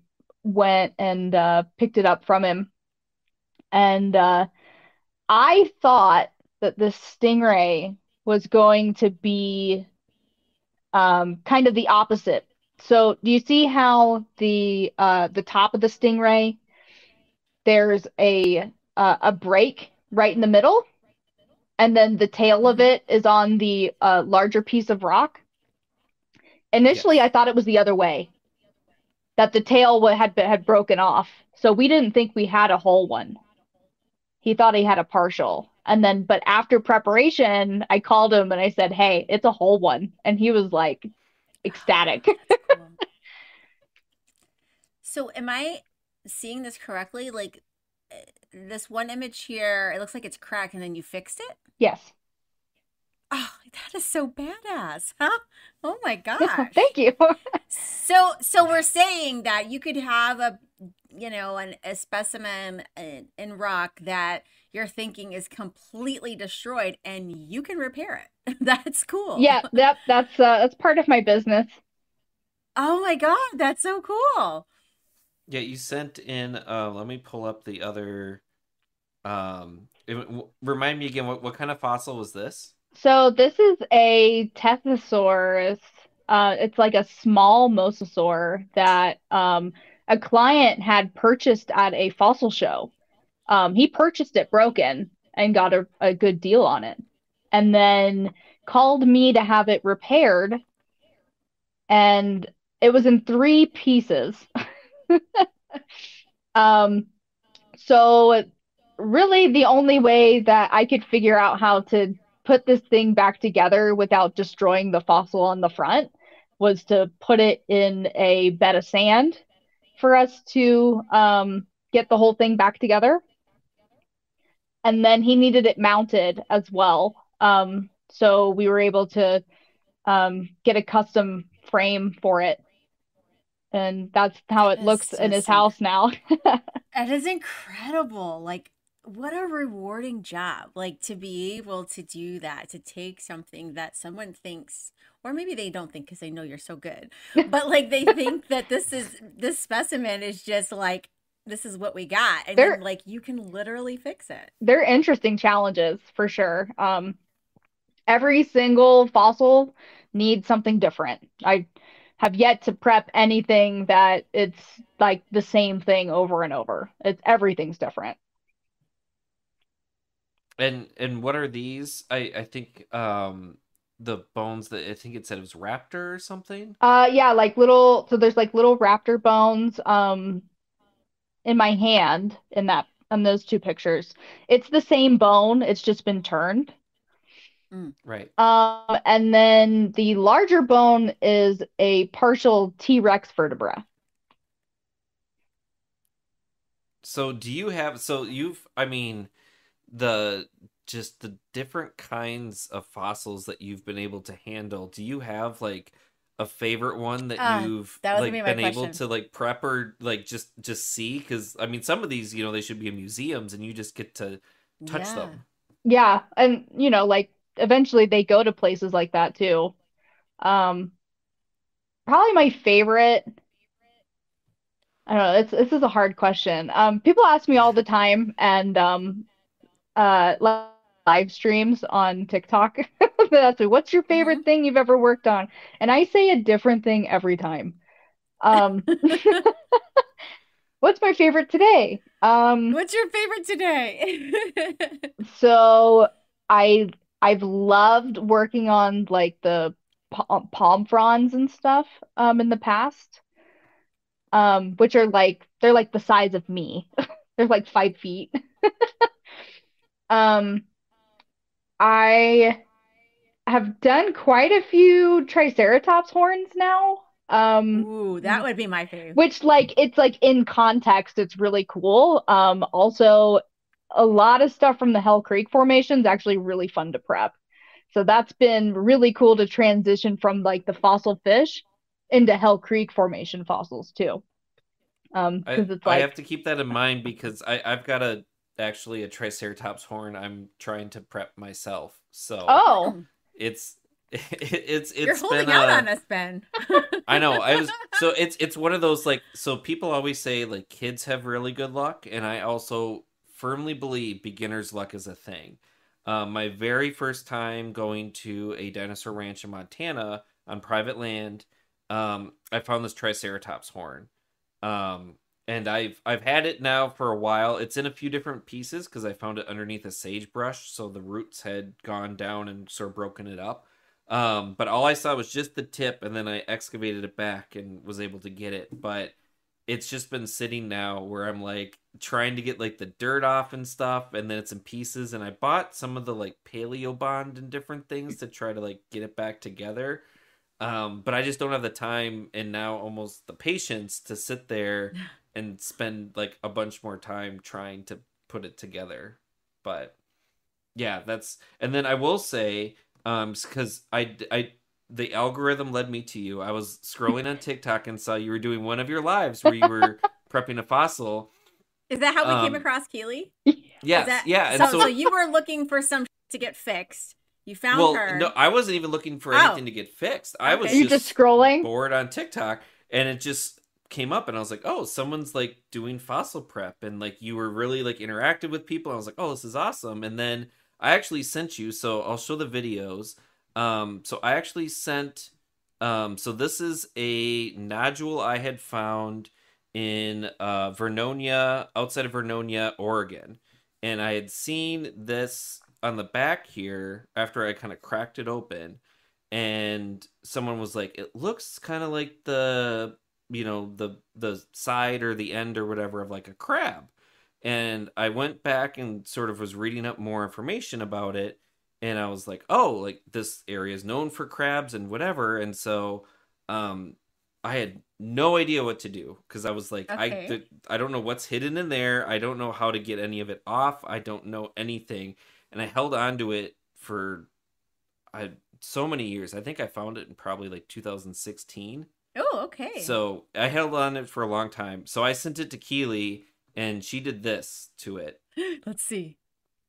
went and picked it up from him. And I thought that this stingray was going to be kind of the opposite. So do you see how the top of the stingray there's a break right in the middle, and then the tail of Mm-hmm. it is on the larger piece of rock? Initially, I Yes. thought it was the other way, that the tail had broken off. So we didn't think we had a whole one. He thought he had a partial. And then, but after preparation, I called him and I said, "Hey, it's a whole one." And he was like ecstatic. That's cool. So am I seeing this correctly? Like this one image here, it looks like it's cracked and then you fixed it? Yes. Oh, that is so badass, huh? Oh my gosh. Thank you. So we're saying that you could have a specimen in rock that you're thinking is completely destroyed and you can repair it. That's cool. Yeah, that's part of my business. Oh my God, that's so cool. Yeah, you sent in let me pull up the other remind me again what kind of fossil was this? So this is a Tethnosaurus. It's like a small mosasaur that a client had purchased at a fossil show. He purchased it broken and got a good deal on it, and then called me to have it repaired, and it was in three pieces. Um, so really the only way that I could figure out how to put this thing back together without destroying the fossil on the front was to put it in a bed of sand for us to get the whole thing back together. And then he needed it mounted as well. So we were able to get a custom frame for it. And that's how it That is looks in his just house now. That is incredible. Like, what a rewarding job. Like, to be able to do that, to take something that someone thinks, or maybe they don't think because they know you're so good, but like they think that this specimen is just like, this is what we got. And then, they're like, you can literally fix it. they're interesting challenges for sure. Every single fossil needs something different. I have yet to prep anything that it's like the same thing over and over. It's everything's different. And what are these? I think the bones that I think it said it was raptor or something. Yeah, like little, so there's like little raptor bones in my hand in on those two pictures. It's the same bone, it's just been turned. Mm. Right. And then the larger bone is a partial T-Rex vertebra. So do you have so you've I mean the just the different kinds of fossils that you've been able to handle. Do you have like a favorite one that you've That was gonna be like my been able question. to like prep or like just see? Because I mean some of these, they should be in museums and you just get to touch Yeah. them. Yeah, and like eventually they go to places like that too. Um, Probably my favorite. I don't know. This is a hard question. People ask me all the time, and live streams on TikTok. They ask me, "What's your Hmm. favorite thing you've ever worked on?" And I say a different thing every time. Um, what's my favorite today? What's your favorite today? So I I've loved working on like the palm fronds and stuff in the past. Which are like they're like the size of me. They're like 5 feet. Um, I have done quite a few Triceratops horns now. Ooh, that would be my fave. Which like it's like in context, it's really cool. Also a lot of stuff from the Hell Creek formation is actually really fun to prep. So that's been really cool to transition from like the fossil fish into Hell Creek formation fossils too. I Because it's I like, have to keep that in mind because I've got a triceratops horn I'm trying to prep myself. So oh, Mm. it's You're it's been holding out on us, Ben. I know. I was so it's one of those like so people always say like kids have really good luck, and I also firmly believe beginner's luck is a thing. My very first time going to a dinosaur ranch in Montana on private land, I found this Triceratops horn. Um, and I've had it now for a while. It's in a few different pieces because I found it underneath a sagebrush, so the roots had gone down and sort of broken it up. But all I saw was just the tip, and then I excavated it back and was able to get it. But it's just been sitting now where I'm like trying to get like the dirt off and stuff, and then it's in pieces. And I bought some of the like paleo bond and different things to try to like get it back together. But I just don't have the time and now almost the patience to sit there and spend like a bunch more time trying to put it together. But yeah, that's and then I will say, because the algorithm led me to you. I was scrolling on TikTok and saw you were doing one of your lives where you were prepping a fossil. Is that how we came Um, across Keely? Is yes, that yeah, and so? So so you were looking for some to get fixed. You found well, no, her. I wasn't even looking for Oh, anything to get fixed. I was okay. you're just just scrolling? bored on TikTok and it just came up and I was like, "Oh, someone's like doing fossil prep." And like you were really like interactive with people. I was like, "Oh, this is awesome." And then I actually sent you, so I'll show the videos. So I actually sent so this is a nodule I had found in Vernonia, outside of Vernonia, Oregon. And I had seen this on the back here after I kind of cracked it open, and someone was like, "It looks kind of like the side or the end or whatever of like a crab." And I went back and sort of was reading up more information about it, and I was like, "Oh, like this area is known for crabs and whatever." And so, um, I had no idea what to do because I was like, Okay. I don't know what's hidden in there. I don't know how to get any of it off. I don't know anything, and I held on to it for so many years. I think I found it in probably like 2016. Oh, okay. So I held on it for a long time. So I sent it to Keely, and she did this to it. Let's see.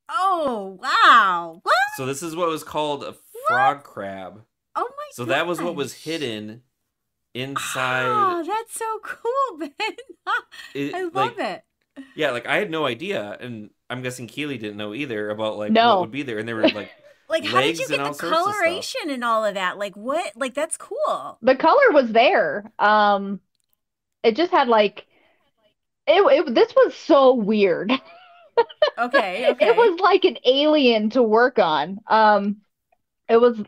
Oh, wow. What? So this is what was called a What? frog crab. Oh So my that was what was gosh. hidden inside Oh, that's so cool, Ben. I it. love Like, it. yeah, like I had no idea, and I'm guessing Keely didn't know either about like what would No. be there, and there were like Like, how did you legs and get the all sorts of stuff. coloration and all of that? Like, what? Like, that's cool. The color was there. It just had like this was so weird. Okay, It okay. was like an alien to work on. It was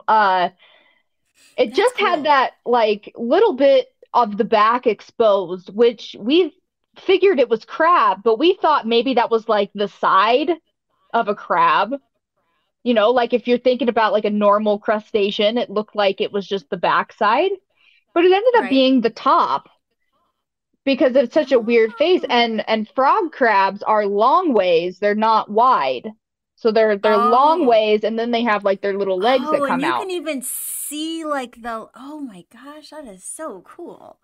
it That's just had cool. that like little bit of the back exposed, which we've figured it was crab, but we thought maybe that was like the side of a crab. You know, like if you're thinking about like a normal crustacean, it looked like it was just the backside, but it ended up Right. being the top because it's such a weird face. Oh. And frog crabs are long ways, they're not wide. So they're long Oh. ways, and then they have like their little legs that Oh, and come you out. can even see like the, oh my gosh, that is so cool.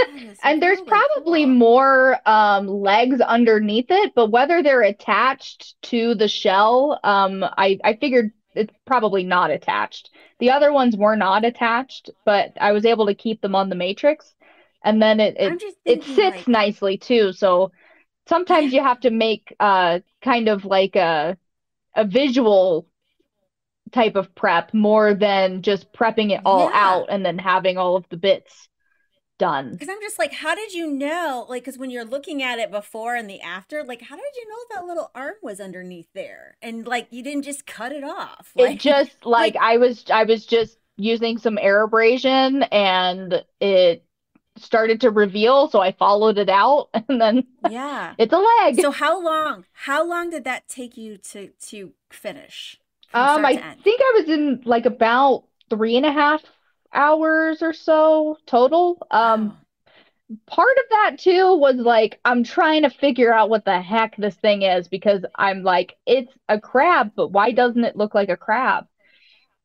That is And there's really probably cool. more legs underneath it, but whether they're attached to the shell, I figured it's probably not attached. The other ones were not attached, but I was able to keep them on the matrix. And then I'm just it thinking sits like, nicely too. So yeah, sometimes you have to make kind of like a visual type of prep more than just prepping it all yeah. out and then having all of the bits done. Because I'm just like, how did you know? Like, because when you're looking at it before and the after, like, how did you know that little arm was underneath there? And like, you didn't just cut it off. It Like, just like like, I was just using some air abrasion and it started to reveal, so I followed it out and then yeah. it's a leg. So how long did that take you to finish from start to I end? think I was in like about 3.5 hours or so total. Wow. Part of that too was like I'm trying to figure out what the heck this thing is because I'm like, it's a crab, but why doesn't it look like a crab?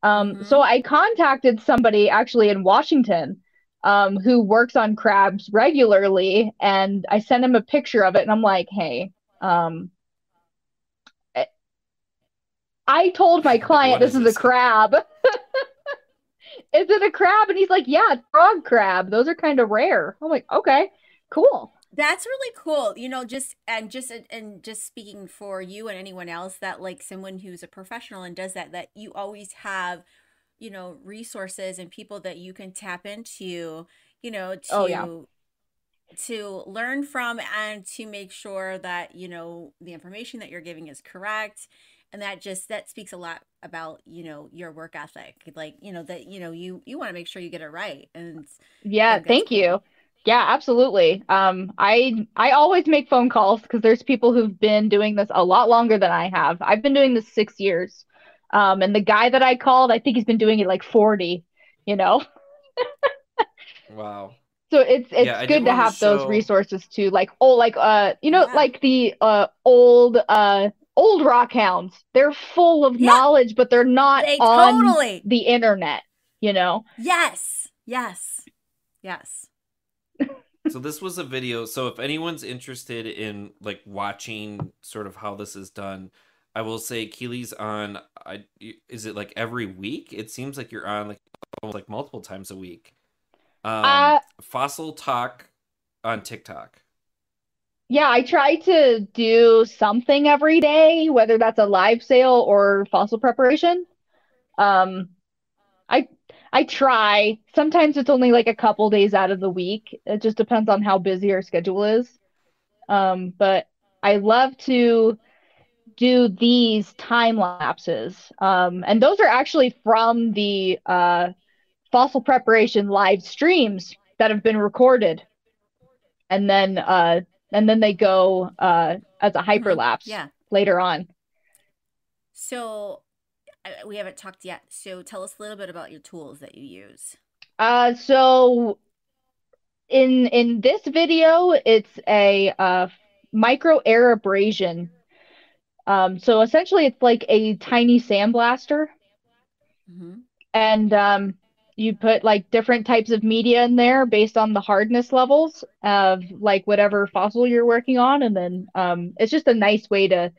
So Mm-hmm. I contacted somebody actually in Washington, who works on crabs regularly, and I sent him a picture of it, and I'm like, hey, um, I told my client What this is is a this? crab. Is it a crab? And he's like, yeah, it's frog crab. Those are kind of rare. I'm like, okay, cool. That's really cool. Just speaking for you and anyone else that like someone who's a professional and does that, that you always have, resources and people that you can tap into, you know, Oh yeah. to to learn from and to make sure that, the information that you're giving is correct. And that speaks a lot about, your work ethic. Like, that, you want to make sure you get it right. And I Yeah, think that's thank you. cool. Yeah, absolutely. I always make phone calls because there's people who've been doing this a lot longer than I have. I've been doing this 6 years. And the guy that I called, I think he's been doing it like 40, you know? Wow. So Yeah, it's I did good to want to have those show. resources too. Like oh like Yeah. like the old rock hounds. They're full of Yeah. knowledge, but they're not They on totally. the internet, you know? Yes. Yes. Yes. So this was a video. So if anyone's interested in like watching sort of how this is done, I will say Keely's on. Is it like every week? It seems like you're on like almost like multiple times a week. Uh Fossil Talk on TikTok. Yeah, I try to do something every day, whether that's a live sale or fossil preparation. Um, I I try. Sometimes it's only like a couple days out of the week. It just depends on how busy our schedule is. But I love to do these time lapses. And those are actually from the fossil preparation live streams that have been recorded. And then they go as a Mm-hmm. hyperlapse Yeah. later on. So we haven't talked yet. So tell us a little bit about your tools that you use. So in this video, it's a micro air abrasion. So essentially, it's like a tiny sandblaster, Mm-hmm. and you put like different types of media in there based on the hardness levels of like whatever fossil you're working on, and then it's just a nice way to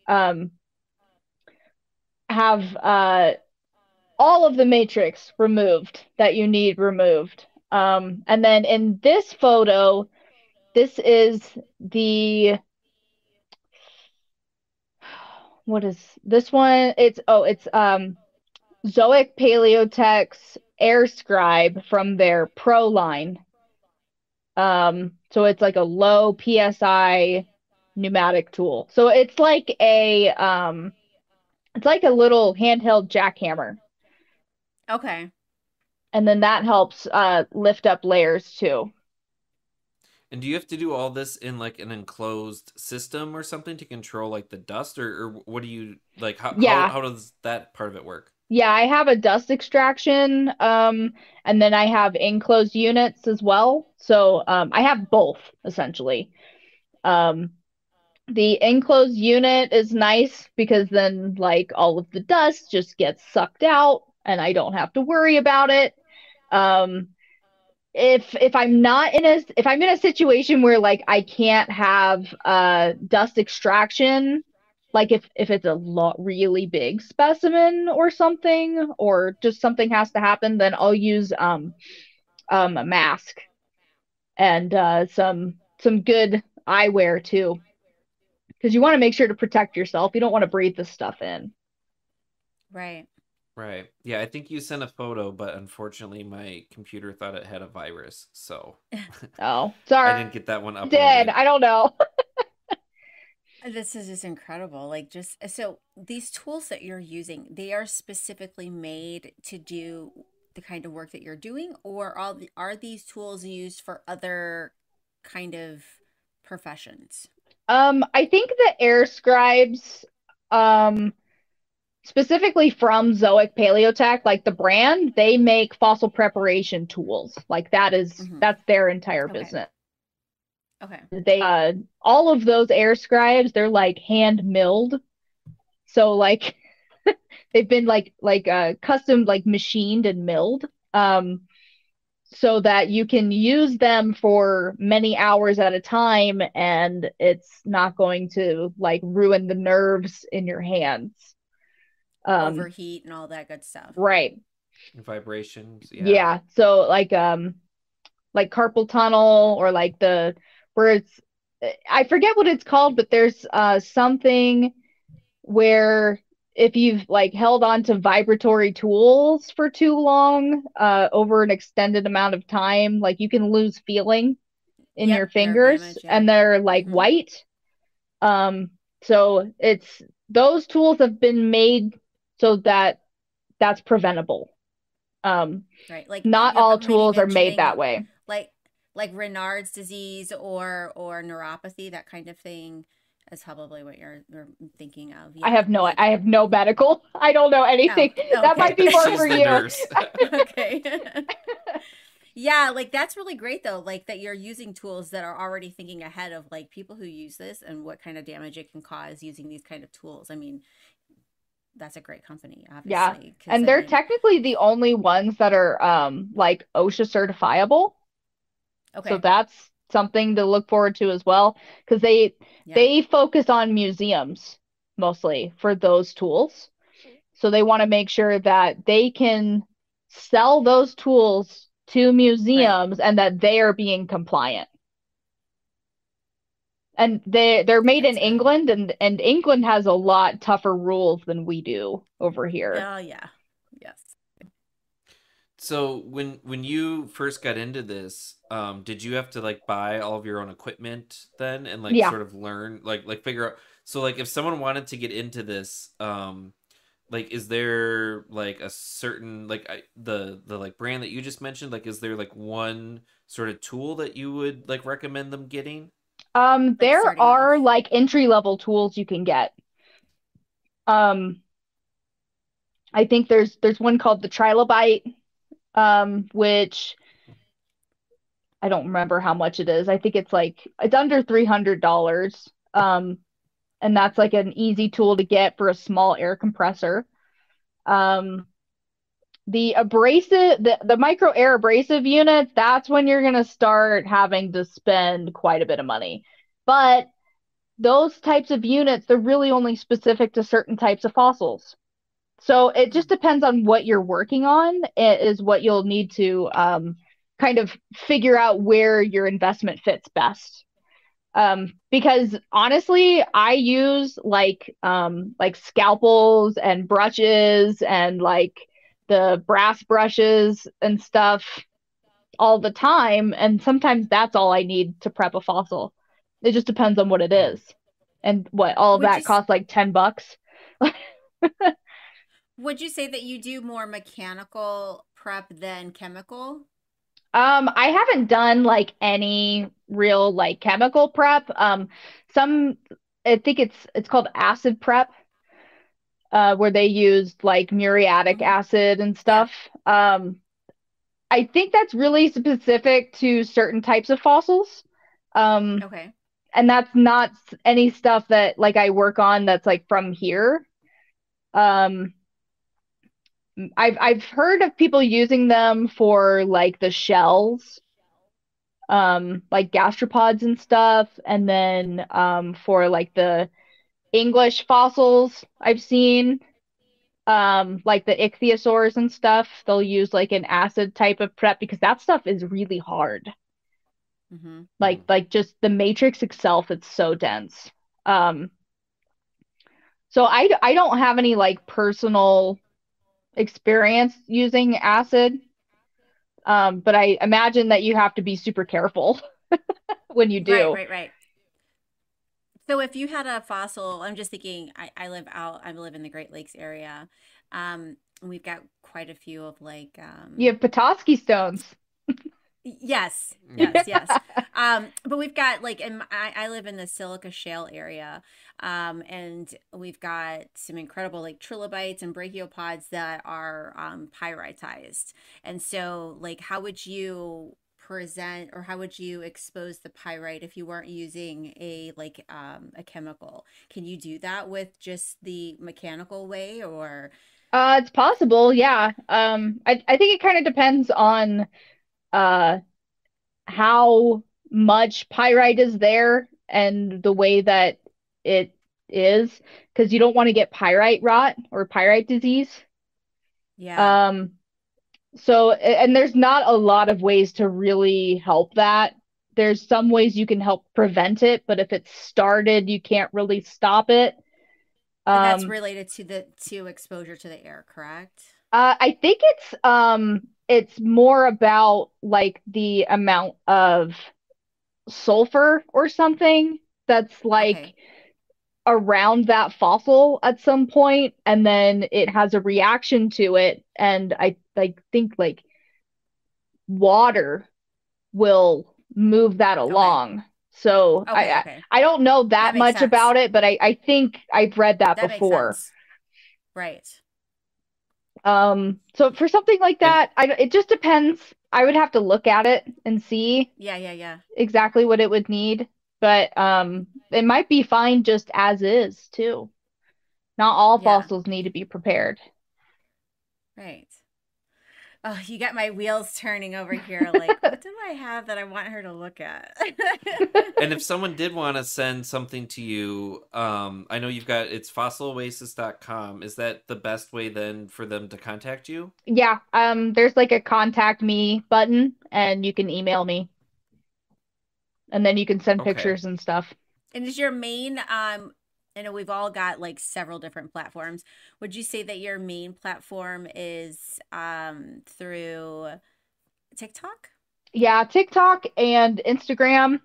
um, have all of the matrix removed that you need removed. And then in this photo, this is the what is this one? It's Zoic Paleotech's Air Scribe from their Pro line. So it's like a low PSI pneumatic tool. So it's like a little handheld jackhammer. Okay. And then that helps lift up layers too. And do you have to do all this in like an enclosed system or something to control like the dust, or what do you like? Yeah. How does that part of it work? Yeah, I have a dust extraction, and then I have enclosed units as well. So I have both essentially. Um, the enclosed unit is nice because then like all of the dust just gets sucked out and I don't have to worry about it. Um, if I'm not in a if I'm in a situation where like I can't have dust extraction, like if it's a lot really big specimen or something, or just something has to happen, then I'll use a mask and some good eyewear too, because you want to make sure to protect yourself. You don't want to breathe this stuff in. Right. Right. Yeah, I think you sent a photo, but unfortunately my computer thought it had a virus, so Oh, I sorry, didn't get that one I did. uploaded. I don't know. This is just incredible. Like, just so these tools that you're using, they are specifically made to do the kind of work that you're doing, or are these tools used for other kind of professions? I think the air scribes, um, specifically from Zoic Paleotech, like the brand, they make fossil preparation tools. Like Hmm. that's their entire Okay. business. Okay. They all of those air scribes, they're like hand milled. So like they've been custom like machined and milled. So that you can use them for many hours at a time and it's not going to like ruin the nerves in your hands. Um, Overheat and all that good stuff. right. Vibrations, yeah. Yeah. So like carpal tunnel or like the where it's I forget what it's called, but there's something where if you've like held on to vibratory tools for too long, over an extended amount of time, like you can lose feeling in your Yep. Nerve fingers damage. Yeah. and they're like Hmm. white. So it's those tools have been made so that that's preventable. Um, Right. Like not you're all maybe tools are made mentioning that way. like like Raynaud's disease or neuropathy, that kind of thing is probably what you're thinking of. Yeah. Like, I have no medical. I don't know oh, anything. That might okay. be more She's for the you. nurse. Okay. Yeah, like that's really great though. Like that you're using tools that are already thinking ahead of like people who use this and what kind of damage it can cause using these kind of tools. I mean, that's a great company, Yeah. obviously, because And I they're mean, technically the only ones that are like OSHA certifiable. So okay. that's something to look forward to as well because Yeah. they focus on museums mostly for those tools. So they want to make sure that they can sell those tools to Right. museums and that they are being compliant. And they're made in That's good. England and England has a lot tougher rules than we do over here. Oh, yeah. Yes. So when you first got into this, did you have to like buy all of your own equipment then and like Yeah. sort of learn like figure out so like if someone wanted to get into this, like is there like a certain like the like brand that you just mentioned, like is there like one sort of tool that you would like recommend them getting? Like There starting are off. like entry level tools you can get. Um I think there's one called the Trilobite, which I don't remember how much it is. I think it's under $300. And that's like an easy tool to get for a small air compressor. Um, the micro air abrasive units, that's when you're gonna start having to spend quite a bit of money. But those types of units, they're really only specific to certain types of fossils. So it just Hmm. depends on what you're working on, is what you'll need to kind of figure out where your investment fits best. Because honestly, I use like scalpels and brushes and like the brass brushes and stuff all the time, and sometimes that's all I need to prep a fossil. It just depends on what it Hmm. is. And what all of Would you that costs like $10. would you say that you do more mechanical prep than chemical? I haven't done like any real like chemical prep. Some I think it's called acid prep, where they used like muriatic Hmm. acid and Yeah. stuff. I think that's really specific to certain types of fossils. Um, Okay. and that's not any stuff that like I work on that's like from here. Um, I've heard of people using them for like the shells, like gastropods and stuff, and then for like the English fossils I've seen, like the ichthyosaurs and stuff, they'll use like an acid type of prep because that stuff is really hard. Hmm. Hmm. Like just the matrix itself, it's so dense. Um, so I don't have any like personal experience using acid, but I imagine that you have to be super careful when you Right, do. right, right. So if you had a fossil, I'm just thinking, I live in the Great Lakes area. We've got quite a few of like, You have Petoskey stones. yes, yes, yes. Yeah. But we've got like, I live in the silica shale area, and we've got some incredible like trilobites and brachiopods that are pyritized. And so, like, how would you present or how would you expose the pyrite if you weren't using a chemical? Can you do that with just the mechanical way or? It's possible, yeah. I think it kind of depends on uh how much pyrite is there and the way that it is, because you don't want to get pyrite rot or pyrite disease. Yeah. Um, so, and there's not a lot of ways to really help that. There's some ways you can help prevent it, but if it's started, you can't really stop it. And that's Um, related to the to exposure to the air, correct? I think it's more about like the amount of sulfur or something that's like Okay. around that fossil at some point, and then it has a reaction to it, and I think like water will move that Okay. along. So Okay. Okay. I don't know That that makes much sense. about it, but I think I've read that That makes before. sense. Right. So for something like And that, it just depends. I would have to look at it and see Yeah, yeah, yeah. exactly what it would need, but it might be fine just as is too. Not all Yeah. fossils need to be prepared. Right. Oh, you got my wheels turning over here. Like, what do I have that I want her to look at? and if someone did want to send something to you, I know you've got it's fossiloasis.com. Is that the best way then for them to contact you? Yeah, there's like a contact me button and you can email me and then you can send Okay. pictures and stuff. And is your main I know we've all got like several different platforms. Would you say that your main platform is through TikTok? Yeah, TikTok and Instagram.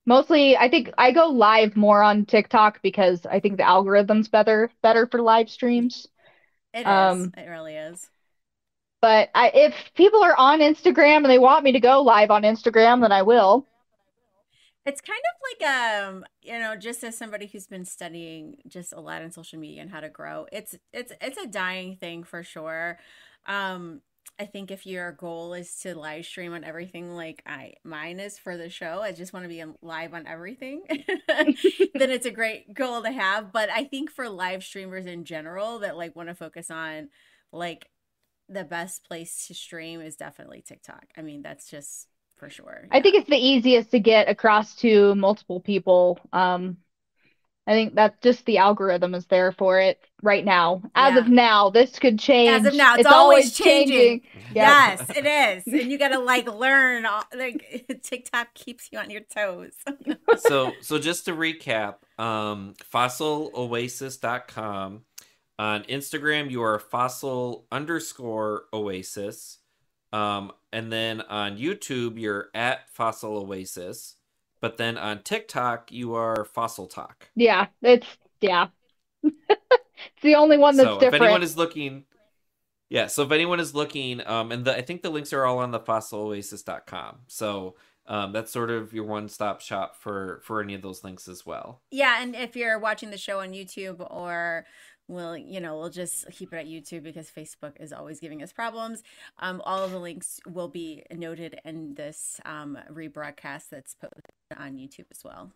Mostly, I think I go live more on TikTok because I think the algorithm's better for live streams. It is. Um, It really is. but if people are on Instagram and they want me to go live on Instagram, then I will. It's kind of like just as somebody who's been studying just a lot in social media and how to grow, it's a dying thing for sure. Um, I think if your goal is to live stream on everything like I mine is for the show, I just want to be live on everything, then it's a great goal to have. But I think for live streamers in general that like want to focus on like the best place to stream is definitely TikTok. I mean, that's just for sure. I Yeah. think it's the easiest to get across to multiple people. I think that's just the algorithm is there for it right now. As of Yeah. now, this could As of change. now, it's It's always always changing. changing. Yep. Yes, it is. And you got to like learn like TikTok keeps you on your toes. So just to recap, fossiloasis.com. On Instagram, you are fossil underscore oasis. And then on YouTube, you're at Fossil Oasis. But then on TikTok, you are Fossil Talk. Yeah, it's the only one that's So if different. anyone is looking, Yeah, so if anyone is looking, I think the links are all on the fossiloasis.com. So that's sort of your one-stop shop for any of those links as well. Yeah, and if you're watching the show on YouTube, or we'll just keep it at YouTube because Facebook is always giving us problems. All of the links will be noted in this rebroadcast that's posted on YouTube as well.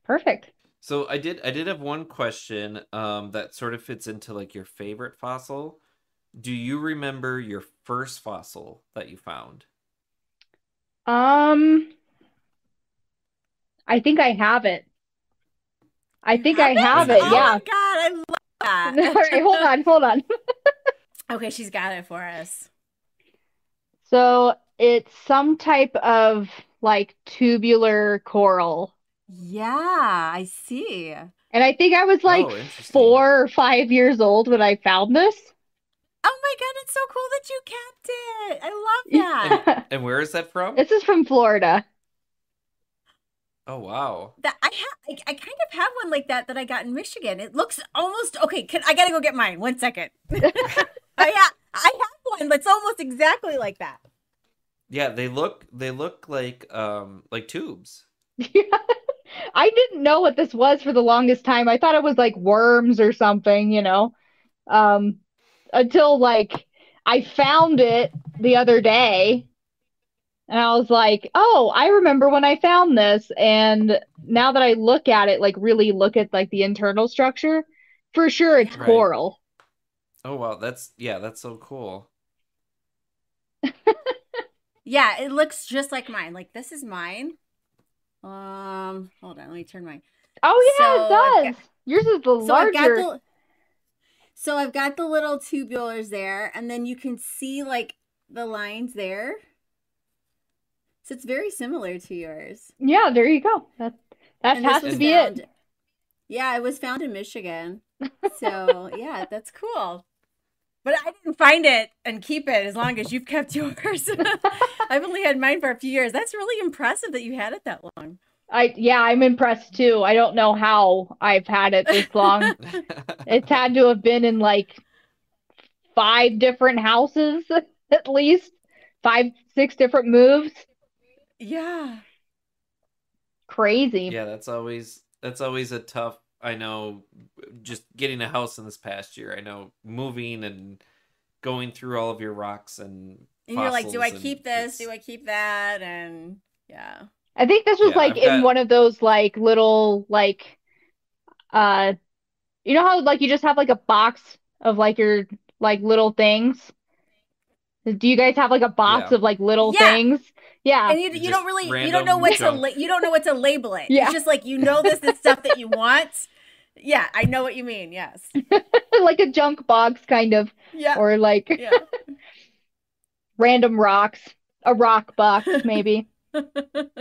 Perfect. So I did have one question that sort of fits into like your favorite fossil. Do you remember your first fossil that you found? Um, I think I have it. I You think have I have it? it. Oh When Yeah. my God, I love All that. right, hold on. Okay, she's got it for us. So it's some type of like tubular coral. Yeah, I see. And I think I was like Oh, interesting. 4 or 5 years old when I found this. Oh my God, it's so cool that you kept it. I love And that. and where is that from? This is from Florida. Oh, wow. I kind of have one like that I got in Michigan. It looks almost okay. I gotta go get mine. 1 second. I have one that's almost exactly like that. Yeah, they look like tubes. I didn't know what this was for the longest time. I thought it was like worms or something, um, until like I found it the other day and I was like, oh, I remember when I found this. And now that I look at it, like really look at like the internal structure, for sure it's Yeah. Right. coral. Oh, wow. That's so cool. Yeah, it looks just like mine. Like this is mine. Hold on, let me turn mine. Oh yeah, So I've it got does. Yours is the so I've got larger. the so I've got the little tubulars there, and then you can see like the lines there. So it's very similar to yours. Yeah, there you go. That And this has was to And be it. found, yeah, it was found in Michigan. So yeah, that's cool. But I didn't find it and keep it as long as you've kept yours. I've only had mine for a few years. That's really impressive that you had it that long. I'm impressed too. I don't know how I've had it this long. It's had to have been in like 5 different houses at least. 5, 6 different moves. Yeah. Crazy. yeah, that's always a tough, I know, just getting a house in this past year. I know moving and going through all of your rocks and And you're like, do I fossils, and keep this? Do it's I keep that? And yeah. I think this was yeah, like I've in got one of those like little like uh you know how like you just have like a box of like your like little things? Do you guys have like a box yeah, of like little Yeah. things? Yeah. And you don't just really you don't know random what to junk. you don't know what to label it. It's Yeah. just like this is stuff that you want. Yeah, I know what you mean. Yes. Like a junk box kind of Yeah. or like Yeah. random rocks, a rock box maybe.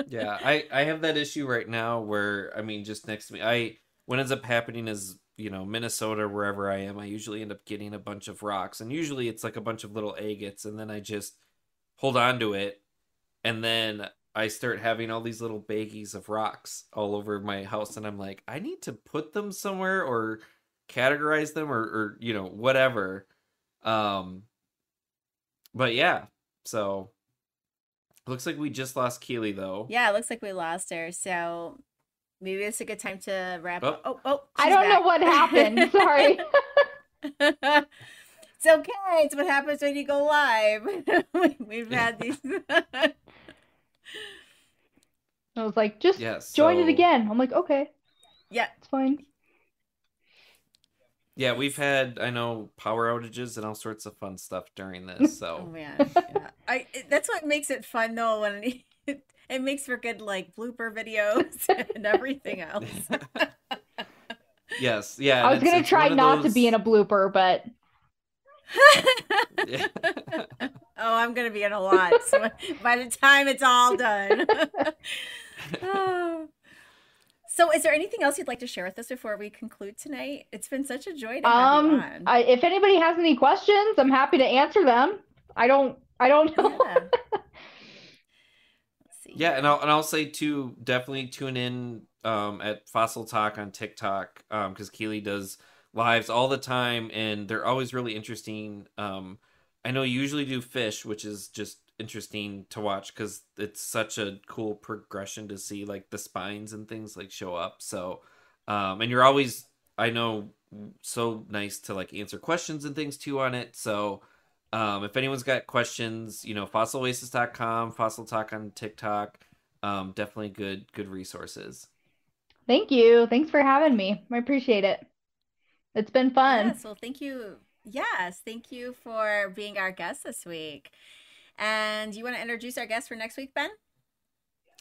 Yeah, I have that issue right now where, I mean, just next to me, what ends up happening is, Minnesota, wherever I am, I usually end up getting a bunch of rocks, and usually it's like a bunch of little agates, and then I just hold on to it, and then I start having all these little baggies of rocks all over my house, and I'm like, I need to put them somewhere or categorize them, or whatever. Um, but yeah, so looks like we just lost Keely though. Yeah, it looks like we lost her. So maybe it's a good time to wrap Oh, up. Oh, I she's don't know back. what happened. Sorry. It's okay. It's what happens when you go live. We've had these. I was like, just yeah, join it so again. I'm like, okay, Yeah. it's fine. yeah, we've had, I know, power outages and all sorts of fun stuff during this. Oh So man. Yeah. That's what makes it fun though when it makes for good like blooper videos and everything else. yes, yeah, I and was gonna it's try one of not to be in those. a blooper, but Yeah. Oh, I'm gonna be in a lot. So by the time it's all done. Oh. So, is there anything else you'd like to share with us before we conclude tonight? It's been such a joy to have you on. if anybody has any questions, I'm happy to answer them. I don't know. Yeah. Let's see Yeah, here. and I'll say too, definitely tune in at Fossil Talk on TikTok, because Keely does lives all the time, and they're always really interesting. I know you usually do fish, which is just interesting to watch because it's such a cool progression to see like the spines and things like show up. So, and you're always, I know, so nice to like answer questions and things too on it. So, if anyone's got questions, fossiloasis.com, Fossil Talk on TikTok, definitely good resources. Thank you. Thanks for having me. I appreciate it. It's been fun. Yes, well, thank you. Yes, thank you for being our guest this week. And you want to introduce our guest for next week, Ben?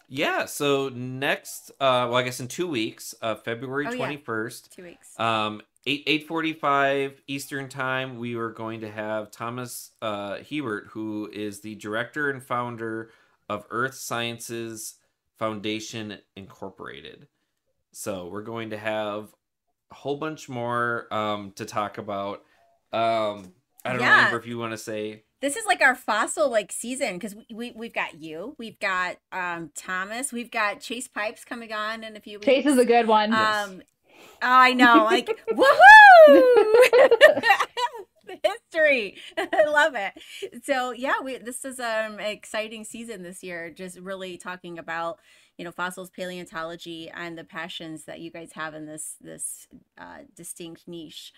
Yeah, so next, well, I guess in 2 weeks, February Oh, yeah, 21st, 2 weeks. 8:45 Eastern time, we are going to have Thomas Hebert, who is the director and founder of Earth Sciences Foundation Incorporated. So we're going to have a whole bunch more to talk about. I don't know, Yeah, Amber, if you want to say. this is like our fossil like season because we've got you, we've got Thomas, we've got Chase Pipes coming on in a few Chase is weeks. a good one. Yes. Oh, I know, like woohoo! The history, I love it. So yeah, this is exciting season this year. Just really talking about fossils, paleontology, and the passions that you guys have in this distinct niche.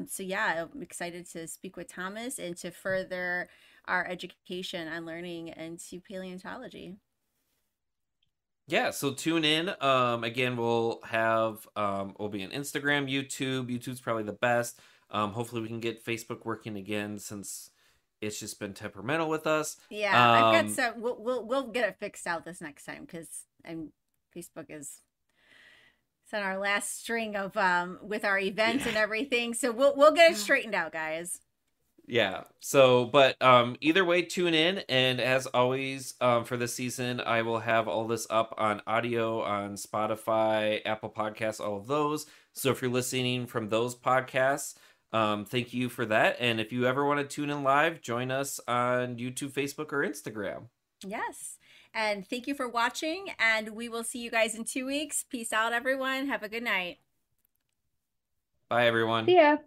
So yeah, I'm excited to speak with Thomas and to further our education and learning into paleontology. Yeah, so tune in. Again, we'll be on Instagram, YouTube. YouTube's probably the best. Hopefully we can get Facebook working again since it's just been temperamental with us. Yeah, I've got some. We'll get it fixed out this next time because I'm Facebook is it's on our last string of with our events and everything. So we'll get it straightened out, guys. Yeah. So, but either way, tune in, and as always, for this season, I will have all this up on audio on Spotify, Apple Podcasts, all of those. So if you're listening from those podcasts, thank you for that. And if you ever want to tune in live, join us on YouTube, Facebook, or Instagram. Yes. And thank you for watching, and we will see you guys in 2 weeks. Peace out, everyone. Have a good night. Bye, everyone. See ya.